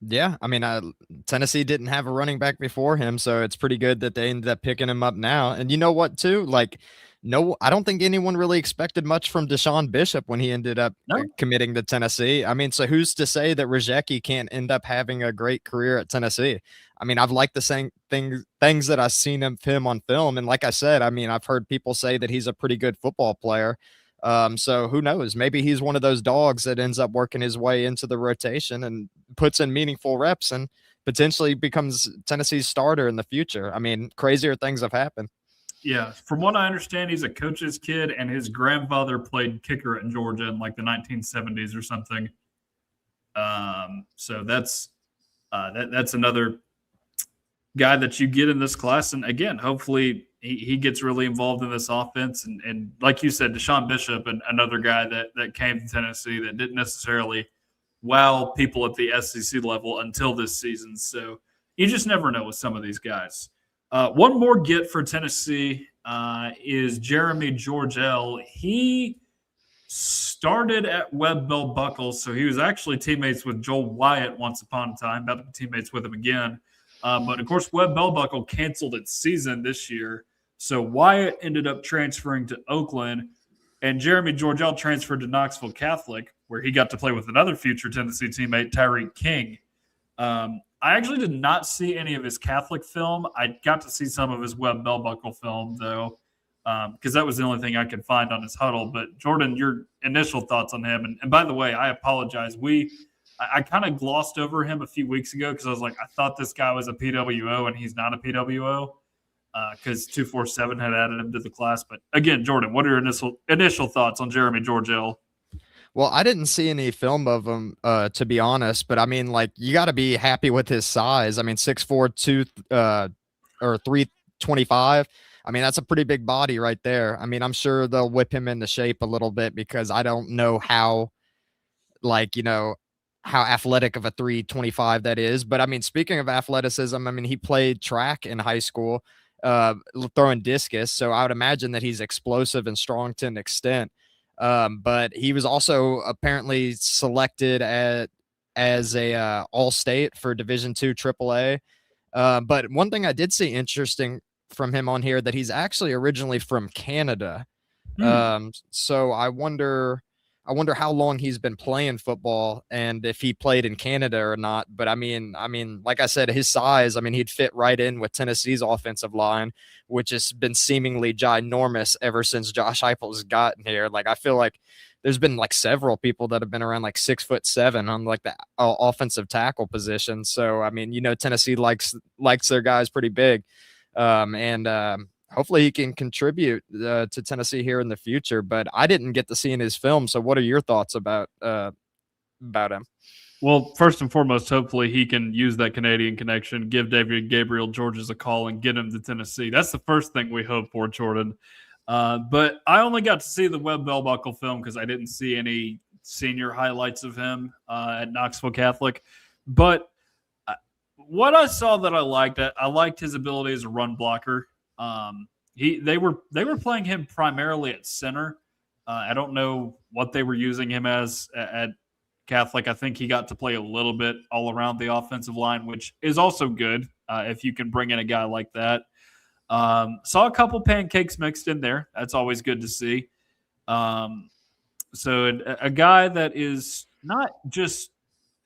Yeah, I mean, Tennessee didn't have a running back before him, so it's pretty good that they ended up picking him up now. And you know what, too? Like, no, I don't think anyone really expected much from Deshaun Bishop when he ended up No, committing to Tennessee. I mean, so who's to say that Rajecki can't end up having a great career at Tennessee? I mean, I've liked the same things that I've seen of him on film, and like I said, I mean, I've heard people say that he's a pretty good football player. So who knows? Maybe he's one of those dogs that ends up working his way into the rotation and puts in meaningful reps and potentially becomes Tennessee's starter in the future. I mean, crazier things have happened. yeah. From what I understand, he's a coach's kid, and his grandfather played kicker at Georgia in like the 1970s or something. So that's another guy that you get in this class. And again, hopefully he gets really involved in this offense. And like you said, Deshaun Bishop, and another guy that came to Tennessee that didn't necessarily wow people at the SEC level until this season. So you just never know with some of these guys. One more get for Tennessee is Jeremy Georgel. He started at Webb Bell Buckles, so he was actually teammates with Joel Wyatt once upon a time, about to be teammates with him again. But of course, Webb Bell Buckle canceled its season this year, so Wyatt ended up transferring to Oakland, and Jeremy Georgel transferred to Knoxville Catholic, where he got to play with another future Tennessee teammate, Tyreek King. I actually did not see any of his Catholic film. I got to see some of his Webb Bell Buckle film, though, because that was the only thing I could find on his huddle. But Jordan, your initial thoughts on him, and by the way, I apologize. I kind of glossed over him a few weeks ago because I was like, I thought this guy was a PWO, and he's not a PWO because 247 had added him to the class. But again, Jordan, what are your initial thoughts on Jeremy Georgel? Well, I didn't see any film of him, to be honest, but I mean, like, you got to be happy with his size. I mean, 6'4", or 325. I mean, that's a pretty big body right there. I mean, I'm sure they'll whip him into shape a little bit because I don't know how, like, how athletic of a 325 that is. But I mean, speaking of athleticism, I mean, he played track in high school, throwing discus. So I would imagine that he's explosive and strong to an extent. But he was also apparently selected as a all-state for Division II AAA. But one thing I did see interesting from him on here that he's actually originally from Canada. So I wonder how long he's been playing football and if he played in Canada or not. But I mean, like I said, his size, I mean, he'd fit right in with Tennessee's offensive line, which has been seemingly ginormous ever since Josh Heupel's gotten here. Like, I feel like there's been like several people that have been around like 6'7" on like the offensive tackle position. So, I mean, Tennessee likes their guys pretty big. And hopefully he can contribute to Tennessee here in the future. But I didn't get to see in his film. So what are your thoughts about him? Well, first and foremost, hopefully he can use that Canadian connection, give David Gabriel Georges a call, and get him to Tennessee. That's the first thing we hope for, Jordan. But I only got to see the Webb Bell Buckle film because I didn't see any senior highlights of him at Knoxville Catholic. But what I saw that I liked his ability as a run blocker. They were playing him primarily at center. I don't know what they were using him as at Catholic. I think he got to play a little bit all around the offensive line, which is also good if you can bring in a guy like that. Saw a couple pancakes mixed in there. That's always good to see. So a guy that is not just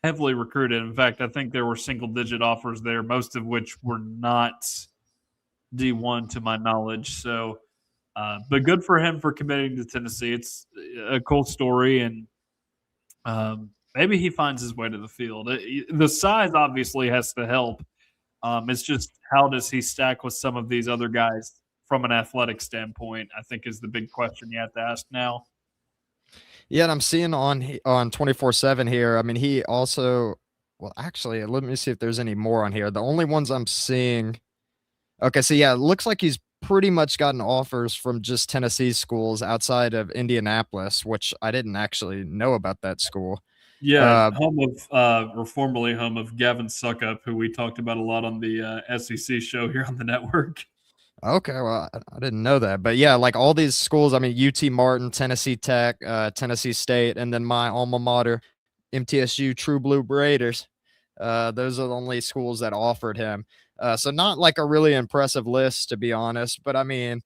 heavily recruited. In fact, I think there were single-digit offers there, most of which were not D1 to my knowledge. So, but good for him for committing to Tennessee. It's a cool story, and maybe he finds his way to the field. The size obviously has to help. It's just how does he stack with some of these other guys from an athletic standpoint, I think is the big question you have to ask now. Yeah, and I'm seeing on 24/7 here. I mean, he also, well, actually, let me see if there's any more on here. The only ones I'm seeing. Okay, so yeah, it looks like he's pretty much gotten offers from just Tennessee schools outside of Indianapolis, which I didn't actually know about that school. Yeah, home of or formerly home of Gavin Suckup, who we talked about a lot on the SEC show here on the network. Okay, well, I didn't know that, but yeah, like all these schools. I mean, UT Martin, Tennessee Tech, Tennessee State, and then my alma mater, MTSU True Blue Raiders. Those are the only schools that offered him. So not like a really impressive list, to be honest. But I mean,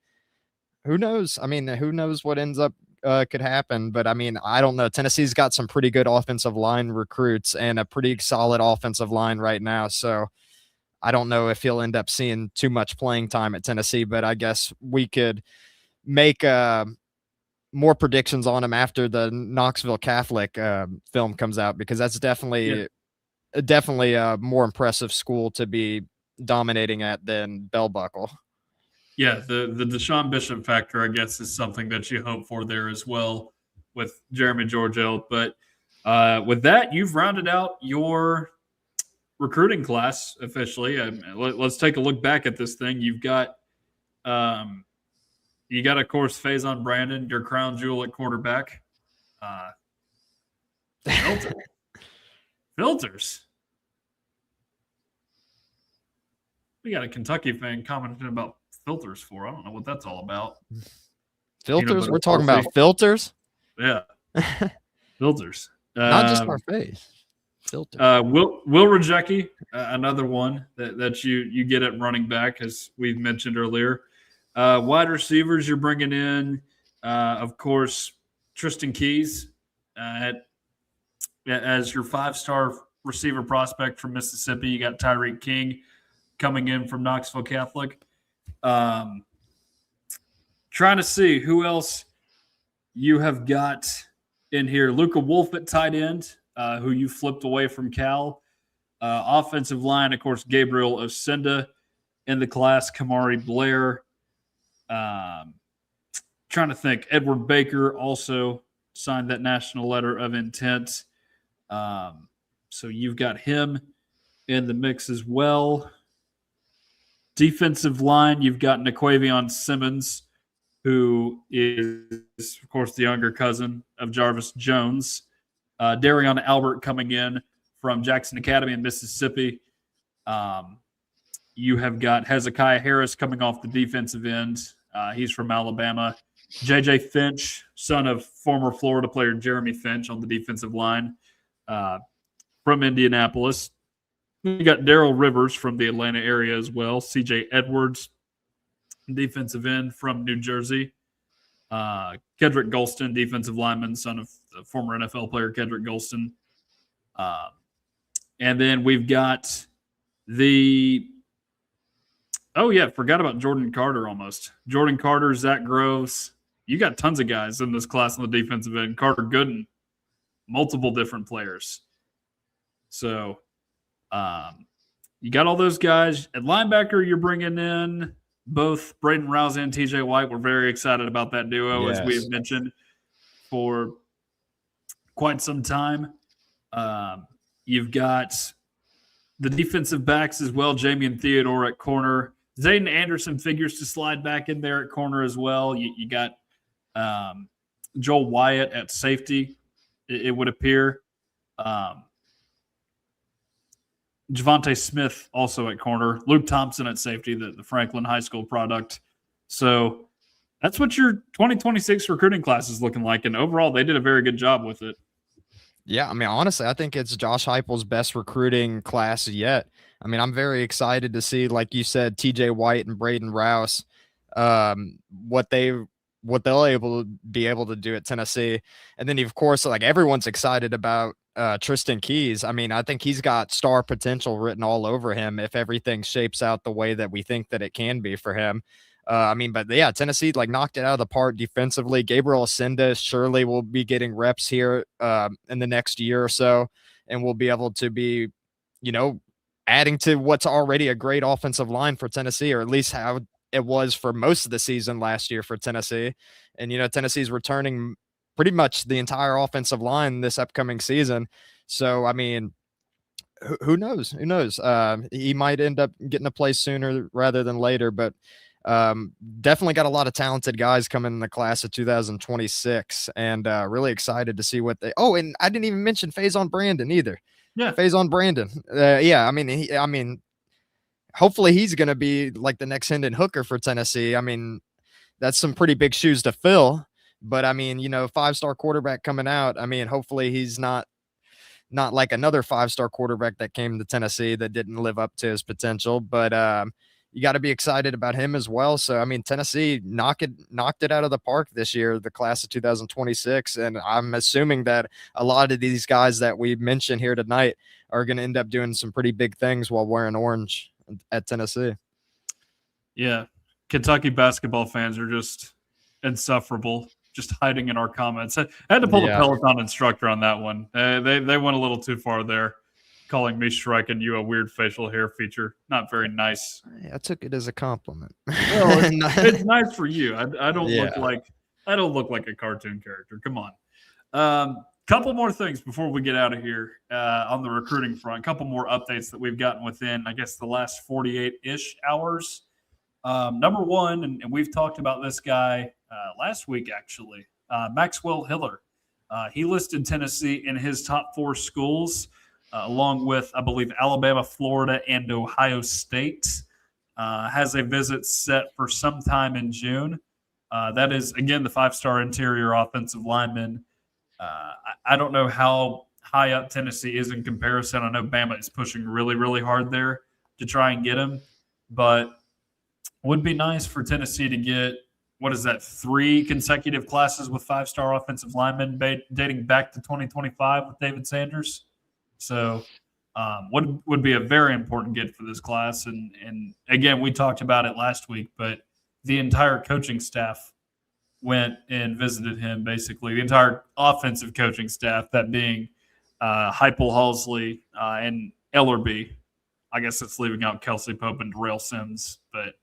who knows? I mean, who knows what ends up could happen? But I mean, I don't know. Tennessee's got some pretty good offensive line recruits and a pretty solid offensive line right now. So I don't know if he'll end up seeing too much playing time at Tennessee, but I guess we could make more predictions on him after the Knoxville Catholic film comes out, because that's definitely a more impressive school to be dominating at than Bell Buckle. Yeah, the Deshaun Bishop factor, I guess, is something that you hope for there as well with Jeremy Georgel. But with that, you've rounded out your recruiting class officially. Let's take a look back at this thing. You've got, of course, Faison Brandon, your crown jewel at quarterback. Filters. We got a Kentucky fan commenting about filters for. I don't know what that's all about. Filters? We're talking about filters? Yeah. Filters. Not just our face. Filters. Will Rajecki, another one that you get at running back, as we've mentioned earlier. Wide receivers, you're bringing in, of course, Tristan Keys as your 5-star receiver prospect from Mississippi. You got Tyreek King coming in from Knoxville Catholic. Trying to see who else you have got in here. Luca Wolf at tight end, who you flipped away from Cal. Offensive line, of course, Gabriel Osenda in the class. Kamari Blair. Trying to think. Edward Baker also signed that national letter of intent. So you've got him in the mix as well. Defensive line, you've got Naquavion Simmons, who is, of course, the younger cousin of Jarvis Jones. Darion Albert coming in from Jackson Academy in Mississippi. You have got Hezekiah Harris coming off the defensive end. He's from Alabama. J.J. Finch, son of former Florida player Jeremy Finch on the defensive line from Indianapolis. You got Daryl Rivers from the Atlanta area as well. C.J. Edwards, defensive end from New Jersey. Kedrick Golston, defensive lineman, son of the former NFL player Kedrick Golston. And then we've got forgot about Jordan Carter almost. Jordan Carter, Zach Groves. You got tons of guys in this class on the defensive end. Carter Gooden, multiple different players. So you got all those guys. At linebacker, you're bringing in both Braden Rouse and TJ White. We're very excited about that duo, as we have mentioned for quite some time. You've got the defensive backs as well, Jamian Theodore at corner. Zayden Anderson figures to slide back in there at corner as well. You got Joel Wyatt at safety, it would appear. Javonte Smith also at corner. Luke Thompson at safety, the Franklin High School product. So that's what your 2026 recruiting class is looking like. And overall, they did a very good job with it. Yeah, I mean, honestly, I think it's Josh Heupel's best recruiting class yet. I mean, I'm very excited to see, like you said, TJ White and Braden Rouse, what they'll be able to do at Tennessee. And then, of course, like everyone's excited about Tristan Keys. I mean, I think he's got star potential written all over him if everything shapes out the way that we think that it can be for him. But yeah, Tennessee like knocked it out of the park defensively. Gabriel Ascenda surely will be getting reps here in the next year or so, and will be able to be, adding to what's already a great offensive line for Tennessee, or at least how it was for most of the season last year for Tennessee. And, Tennessee's returning pretty much the entire offensive line this upcoming season. So, I mean, who knows? Who knows? He might end up getting a place sooner rather than later, but definitely got a lot of talented guys coming in the class of 2026, and really excited to see what they. Oh, and I didn't even mention Faison Brandon either. Yeah, Faison Brandon. I mean, hopefully he's going to be like the next Hendon Hooker for Tennessee. I mean, that's some pretty big shoes to fill. But I mean, 5-star quarterback coming out. I mean, hopefully he's not not like another 5-star quarterback that came to Tennessee that didn't live up to his potential, but you got to be excited about him as well. So, I mean, Tennessee knocked it out of the park this year, the class of 2026. And I'm assuming that a lot of these guys that we mentioned here tonight are going to end up doing some pretty big things while wearing orange at Tennessee. Yeah. Kentucky basketball fans are just insufferable, just hiding in our comments. I had to pull the Peloton instructor on that one. They went a little too far there, calling me striking you a weird facial hair feature. Not very nice. I took it as a compliment. Well, it's nice for you. I don't look like a cartoon character. Come on. Couple more things before we get out of here on the recruiting front. Couple more updates that we've gotten within, I guess, the last 48-ish hours. Number one, and we've talked about this guy last week, actually, Maxwell Hiller. He listed Tennessee in his top 4 schools, along with, I believe, Alabama, Florida, and Ohio State. Has a visit set for sometime in June. That is, again, the 5-star interior offensive lineman. I don't know how high up Tennessee is in comparison. I know Bama is pushing really, really hard there to try and get him, but would be nice for Tennessee to get, 3 consecutive classes with 5-star offensive linemen dating back to 2025 with David Sanders. So would be a very important get for this class. And again, we talked about it last week, but the entire coaching staff went and visited him, basically. The entire offensive coaching staff, that being Heupel, Halsley, and Ellerby. I guess it's leaving out Kelsey Pope and Darrell Sims, but,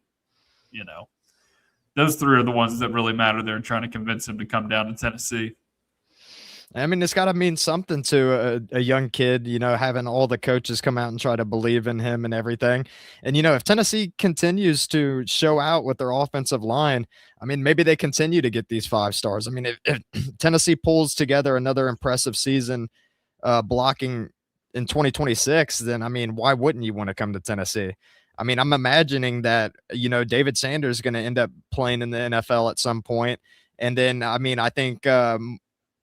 those 3 are the ones that really matter. They're trying to convince him to come down to Tennessee. I mean, it's got to mean something to a young kid, having all the coaches come out and try to believe in him and everything. And, if Tennessee continues to show out with their offensive line, I mean, maybe they continue to get these 5 stars. I mean, if Tennessee pulls together another impressive season blocking in 2026, then, I mean, why wouldn't you want to come to Tennessee? I mean, I'm imagining that, David Sanders is going to end up playing in the NFL at some point. And then, I mean, I think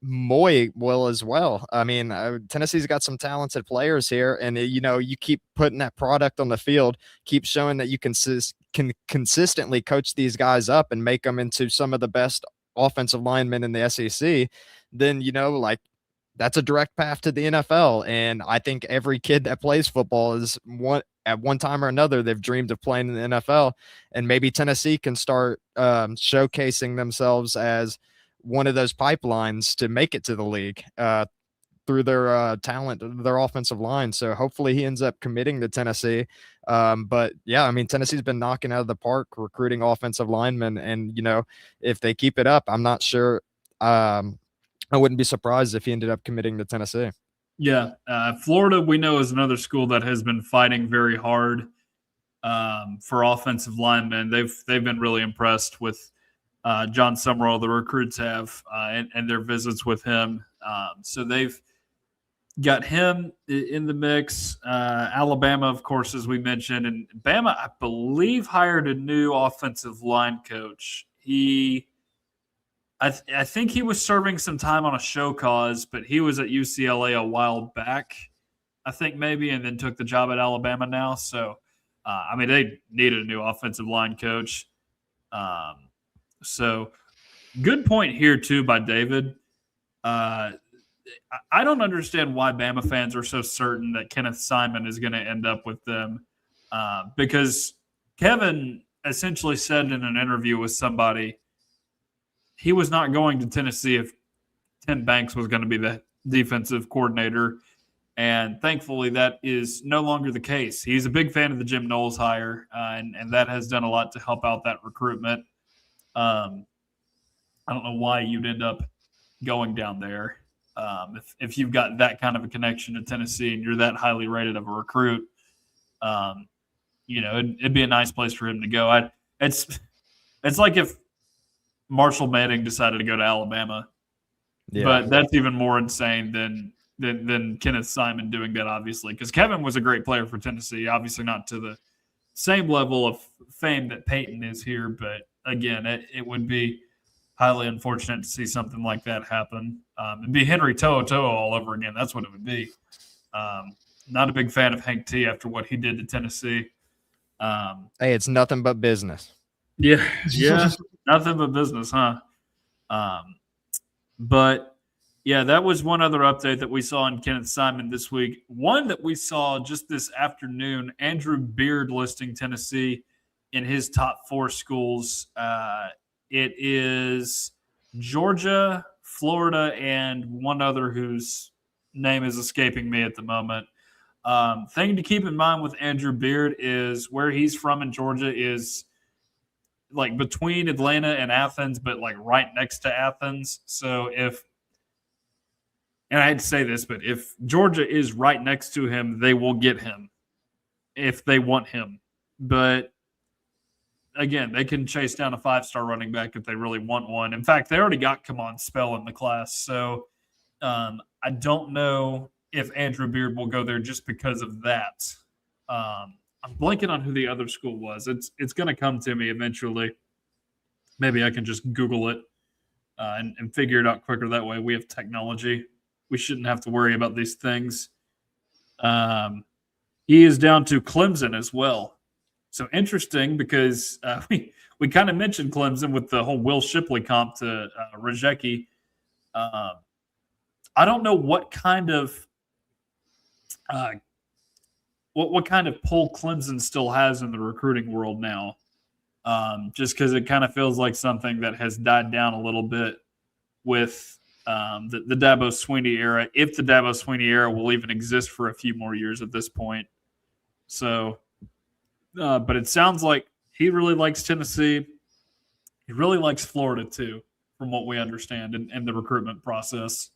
Moy will as well. I mean, Tennessee's got some talented players here, and you keep putting that product on the field, keep showing that you can consistently coach these guys up and make them into some of the best offensive linemen in the SEC. Then that's a direct path to the NFL. And I think every kid that plays football is at one time or another, they've dreamed of playing in the NFL, and maybe Tennessee can start showcasing themselves as one of those pipelines to make it to the league through their talent, their offensive line. So hopefully he ends up committing to Tennessee. But yeah, I mean, Tennessee's been knocking out of the park recruiting offensive linemen. And, if they keep it up, I'm not sure. I wouldn't be surprised if he ended up committing to Tennessee. Yeah. Florida, we know, is another school that has been fighting very hard for offensive linemen. They've been really impressed with John Summerall, the recruits have, and their visits with him. So they've got him in the mix. Alabama, of course, as we mentioned, and Bama, I believe, hired a new offensive line coach. I think he was serving some time on a show cause, but he was at UCLA a while back, I think maybe, and then took the job at Alabama now. So, I mean, they needed a new offensive line coach. So good point here too by David. I don't understand why Bama fans are so certain that Kenneth Simon is going to end up with them, because Kevin essentially said in an interview with somebody he was not going to Tennessee if Tim Banks was going to be the defensive coordinator, and thankfully that is no longer the case. He's a big fan of the Jim Knowles hire, and that has done a lot to help out that recruitment. I don't know why you'd end up going down there if you've got that kind of a connection to Tennessee and you're that highly rated of a recruit. It'd be a nice place for him to go. It's like if Marshall Manning decided to go to Alabama, but that's even more insane than Kenneth Simon doing that, obviously, because Kevin was a great player for Tennessee, obviously not to the same level of fame that Peyton is here, but again, it would be highly unfortunate to see something like that happen. It'd be Henry To'oTo'o all over again. That's what it would be. Not a big fan of Hank T after what he did to Tennessee. Hey, it's nothing but business. Yeah, nothing but business, huh? But yeah, that was one other update that we saw in Kenneth Simon this week. One that we saw just this afternoon, Andrew Beard listing Tennessee in his top 4 schools. It is Georgia, Florida, and one other whose name is escaping me at the moment. Thing to keep in mind with Andrew Beard is where he's from in Georgia is like between Atlanta and Athens, but like right next to Athens. So and I hate to say this, but if Georgia is right next to him, they will get him if they want him. But again, they can chase down a 5-star running back if they really want one. In fact, they already got Kamon Spell in the class. So I don't know if Andrew Beard will go there just because of that. I'm blanking on who the other school was. It's going to come to me eventually. Maybe I can just Google it and figure it out quicker that way. We have technology. We shouldn't have to worry about these things. He is down to Clemson as well. So interesting because we kind of mentioned Clemson with the whole Will Shipley comp to Rajecki. I don't know what kind of what kind of pull Clemson still has in the recruiting world now. Just because it kind of feels like something that has died down a little bit with the Dabo Swinney era, if the Dabo Swinney era will even exist for a few more years at this point. So, but it sounds like he really likes Tennessee. He really likes Florida too, from what we understand in the recruitment process.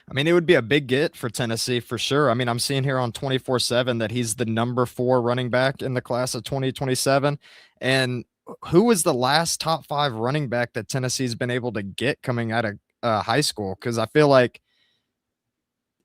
I mean, it would be a big get for Tennessee for sure. I mean, I'm seeing here on 24/7 that he's the number 4 running back in the class of 2027. And who was the last top 5 running back that Tennessee's been able to get coming out of high school? Because I feel like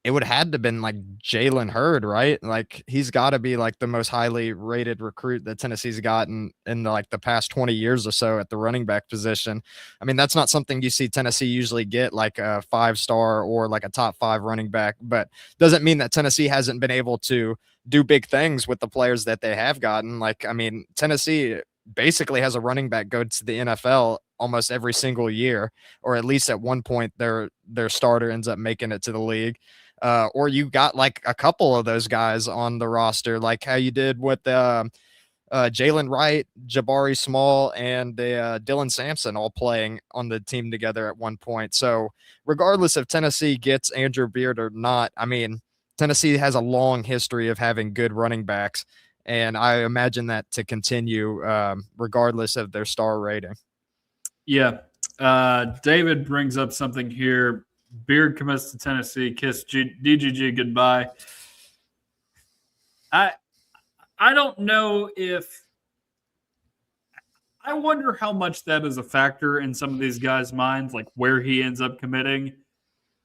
it would have had to been like Jalen Hurd, right? Like he's got to be like the most highly rated recruit that Tennessee's gotten in like the past 20 years or so at the running back position. I mean, that's not something you see Tennessee usually get, like a 5-star or like a top 5 running back, but doesn't mean that Tennessee hasn't been able to do big things with the players that they have gotten. Like, I mean, Tennessee basically has a running back go to the NFL almost every single year, or at least at one point their starter ends up making it to the league. Or you got like a couple of those guys on the roster, like how you did with Jalen Wright, Jabari Small, and Dylan Sampson all playing on the team together at one point. So regardless if Tennessee gets Andrew Beard or not, I mean, Tennessee has a long history of having good running backs, and I imagine that to continue regardless of their star rating. Yeah. David brings up something here. Beard commits to Tennessee. Kiss DGG goodbye. I don't know if – I wonder how much that is a factor in some of these guys' minds, like where he ends up committing.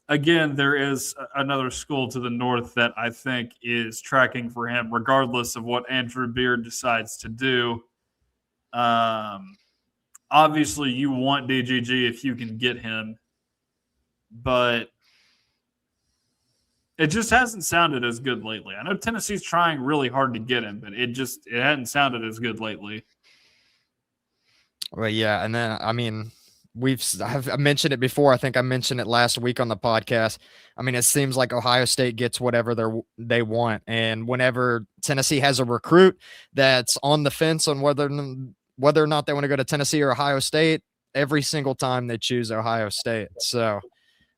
Again, there is another school to the north that I think is tracking for him, regardless of what Andrew Beard decides to do. Obviously, you want DGG if you can get him. But it just hasn't sounded as good lately. I know Tennessee's trying really hard to get him, but it hadn't sounded as good lately. Well, yeah, and then I mean, I've mentioned it before. I think I mentioned it last week on the podcast. I mean, it seems like Ohio State gets whatever they want, and whenever Tennessee has a recruit that's on the fence on whether or not they want to go to Tennessee or Ohio State, every single time they choose Ohio State. So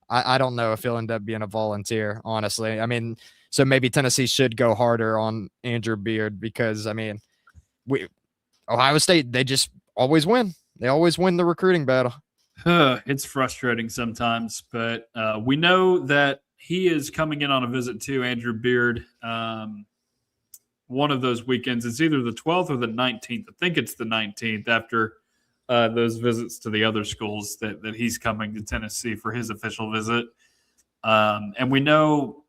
I don't know if he'll end up being a volunteer, honestly. I mean, so maybe Tennessee should go harder on Andrew Beard because, I mean, Ohio State, they just always win. They always win the recruiting battle. It's frustrating sometimes, but we know that he is coming in on a visit too, Andrew Beard. One of those weekends. It's either the 12th or the 19th. I think it's the 19th after those visits to the other schools that he's coming to Tennessee for his official visit. And we know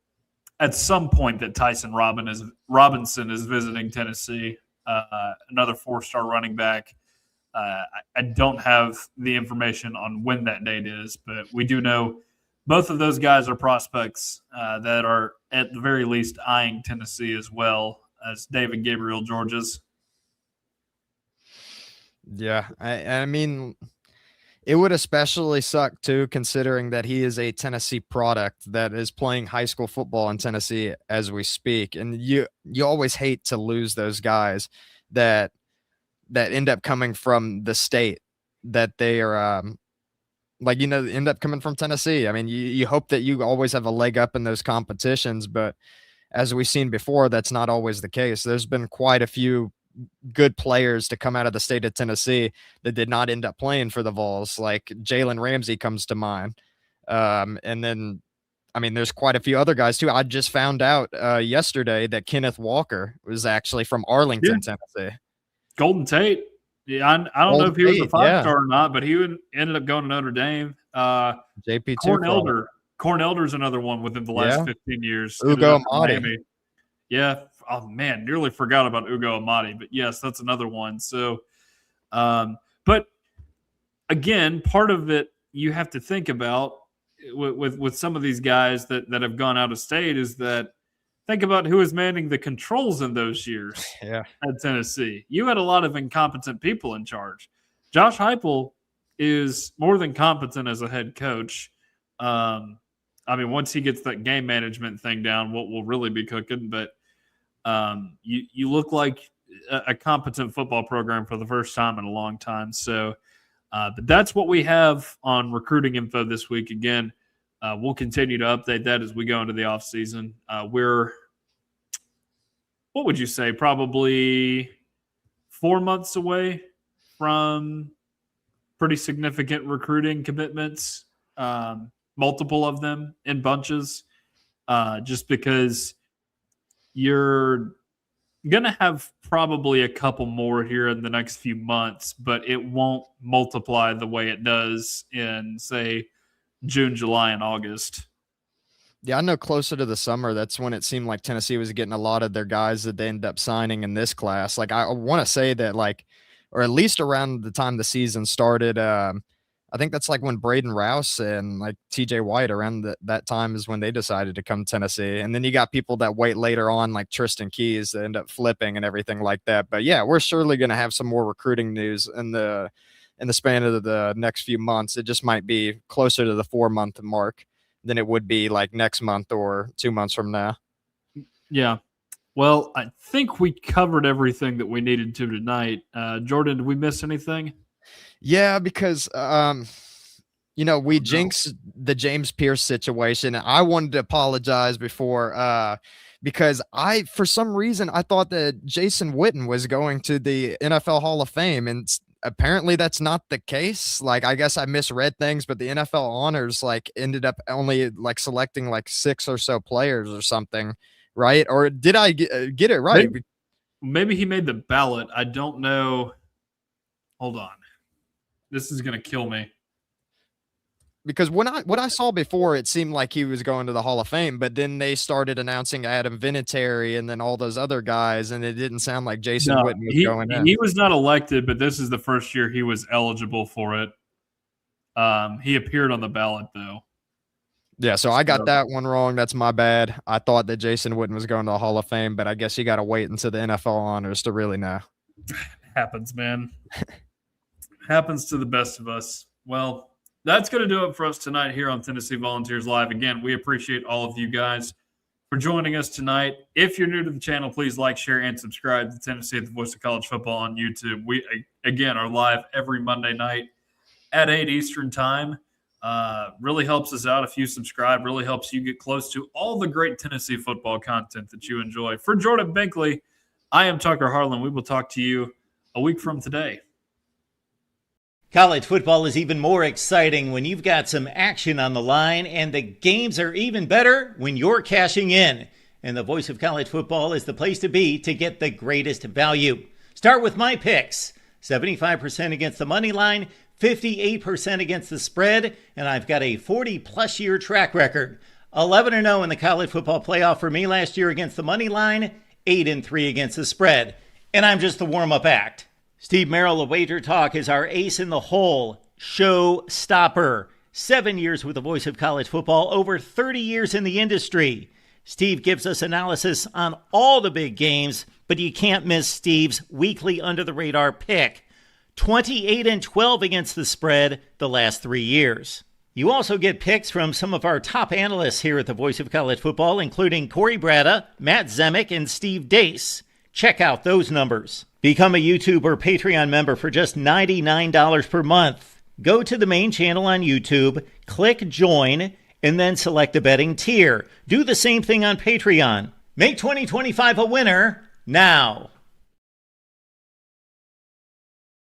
at some point that Tyson Robinson is visiting Tennessee, another 4-star running back. I don't have the information on when that date is, but we do know both of those guys are prospects that are at the very least eyeing Tennessee as well as David Gabriel Georges. Yeah, I mean, it would especially suck too, considering that he is a Tennessee product that is playing high school football in Tennessee as we speak, and you always hate to lose those guys that end up coming from the state that they are end up coming from Tennessee. I mean, you hope that you always have a leg up in those competitions, but as we've seen before, that's not always the case. There's been quite a few good players to come out of the state of Tennessee that did not end up playing for the Vols. Like Jalen Ramsey comes to mind. And then, I mean, there's quite a few other guys too. I just found out yesterday that Kenneth Walker was actually from Arlington, Tennessee. Golden Tate. Yeah, I don't know if he was a 5-star or not, but he ended up going to Notre Dame. JP2. Corn Elder's another one within the last 15 years. Ugo Amadi. Yeah. Oh, man, nearly forgot about Ugo Amadi. But, yes, that's another one. So, but, again, part of it you have to think about with some of these guys that have gone out of state is that think about who is manning the controls in those years at Tennessee. You had a lot of incompetent people in charge. Josh Heupel is more than competent as a head coach. I mean, once he gets that game management thing down, what will really be cooking. But you look like a competent football program for the first time in a long time. So, but that's what we have on recruiting info this week. Again, we'll continue to update that as we go into the offseason. We're, what would you say, probably 4 months away from pretty significant recruiting commitments, multiple of them in bunches, just because you're going to have probably a couple more here in the next few months, but it won't multiply the way it does in, say, June, July, and August. Yeah, I know closer to the summer, that's when it seemed like Tennessee was getting a lot of their guys that they ended up signing in this class. Like, I want to say that, like, or at least around the time the season started, I think that's like when Braden Rouse and like TJ White around that time is when they decided to come to Tennessee. And then you got people that wait later on, like Tristan Keys, that end up flipping and everything like that. But yeah, we're surely going to have some more recruiting news in the span of the next few months. It just might be closer to the 4-month mark than it would be like next month or 2 months from now. Yeah. Well, I think we covered everything that we needed to tonight. Jordan, did we miss anything? Yeah, because, we jinxed the James Pierce situation. I wanted to apologize before because for some reason, I thought that Jason Witten was going to the NFL Hall of Fame, and apparently that's not the case. Like, I guess I misread things, but the NFL honors like ended up only like selecting like 6 or so players or something, right? Or did I get it right? Maybe he made the ballot. I don't know. Hold on. This is going to kill me. Because what I saw before, it seemed like he was going to the Hall of Fame, but then they started announcing Adam Vinatieri and then all those other guys, and it didn't sound like Jason Witten was going in. He was not elected, but this is the first year he was eligible for it. He appeared on the ballot, though. Yeah, so I got that one wrong. That's my bad. I thought that Jason Witten was going to the Hall of Fame, but I guess you got to wait until the NFL honors to really know. Happens, man. Happens to the best of us. Well, that's going to do it for us tonight here on Tennessee Volunteers Live. Again, we appreciate all of you guys for joining us tonight. If you're new to the channel, please like, share, and subscribe to Tennessee at the Voice of College Football on YouTube. We, again, are live every Monday night at 8 Eastern Time. Really helps us out if you subscribe. Really helps you get close to all the great Tennessee football content that you enjoy. For Jordan Binkley, I am Tucker Harlan. We will talk to you a week from today. College football is even more exciting when you've got some action on the line, and the games are even better when you're cashing in. And the Voice of College Football is the place to be to get the greatest value. Start with my picks. 75% against the money line, 58% against the spread, and I've got a 40-plus year track record. 11-0 in the college football playoff for me last year against the money line, 8-3 against the spread. And I'm just the warm-up act. Steve Merrill of Wager Talk is our ace in the hole, show stopper. 7 years with the voice of college football, over 30 years in the industry. Steve gives us analysis on all the big games, but you can't miss Steve's weekly under-the-radar pick. 28-12 against the spread the last 3 years. You also get picks from some of our top analysts here at the Voice of College Football, including Corey Bratta, Matt Zemek, and Steve Dace. Check out those numbers. Become a YouTube or Patreon member for just $99 per month. Go to the main channel on YouTube, click join, and then select the betting tier. Do the same thing on Patreon. Make 2025 a winner now.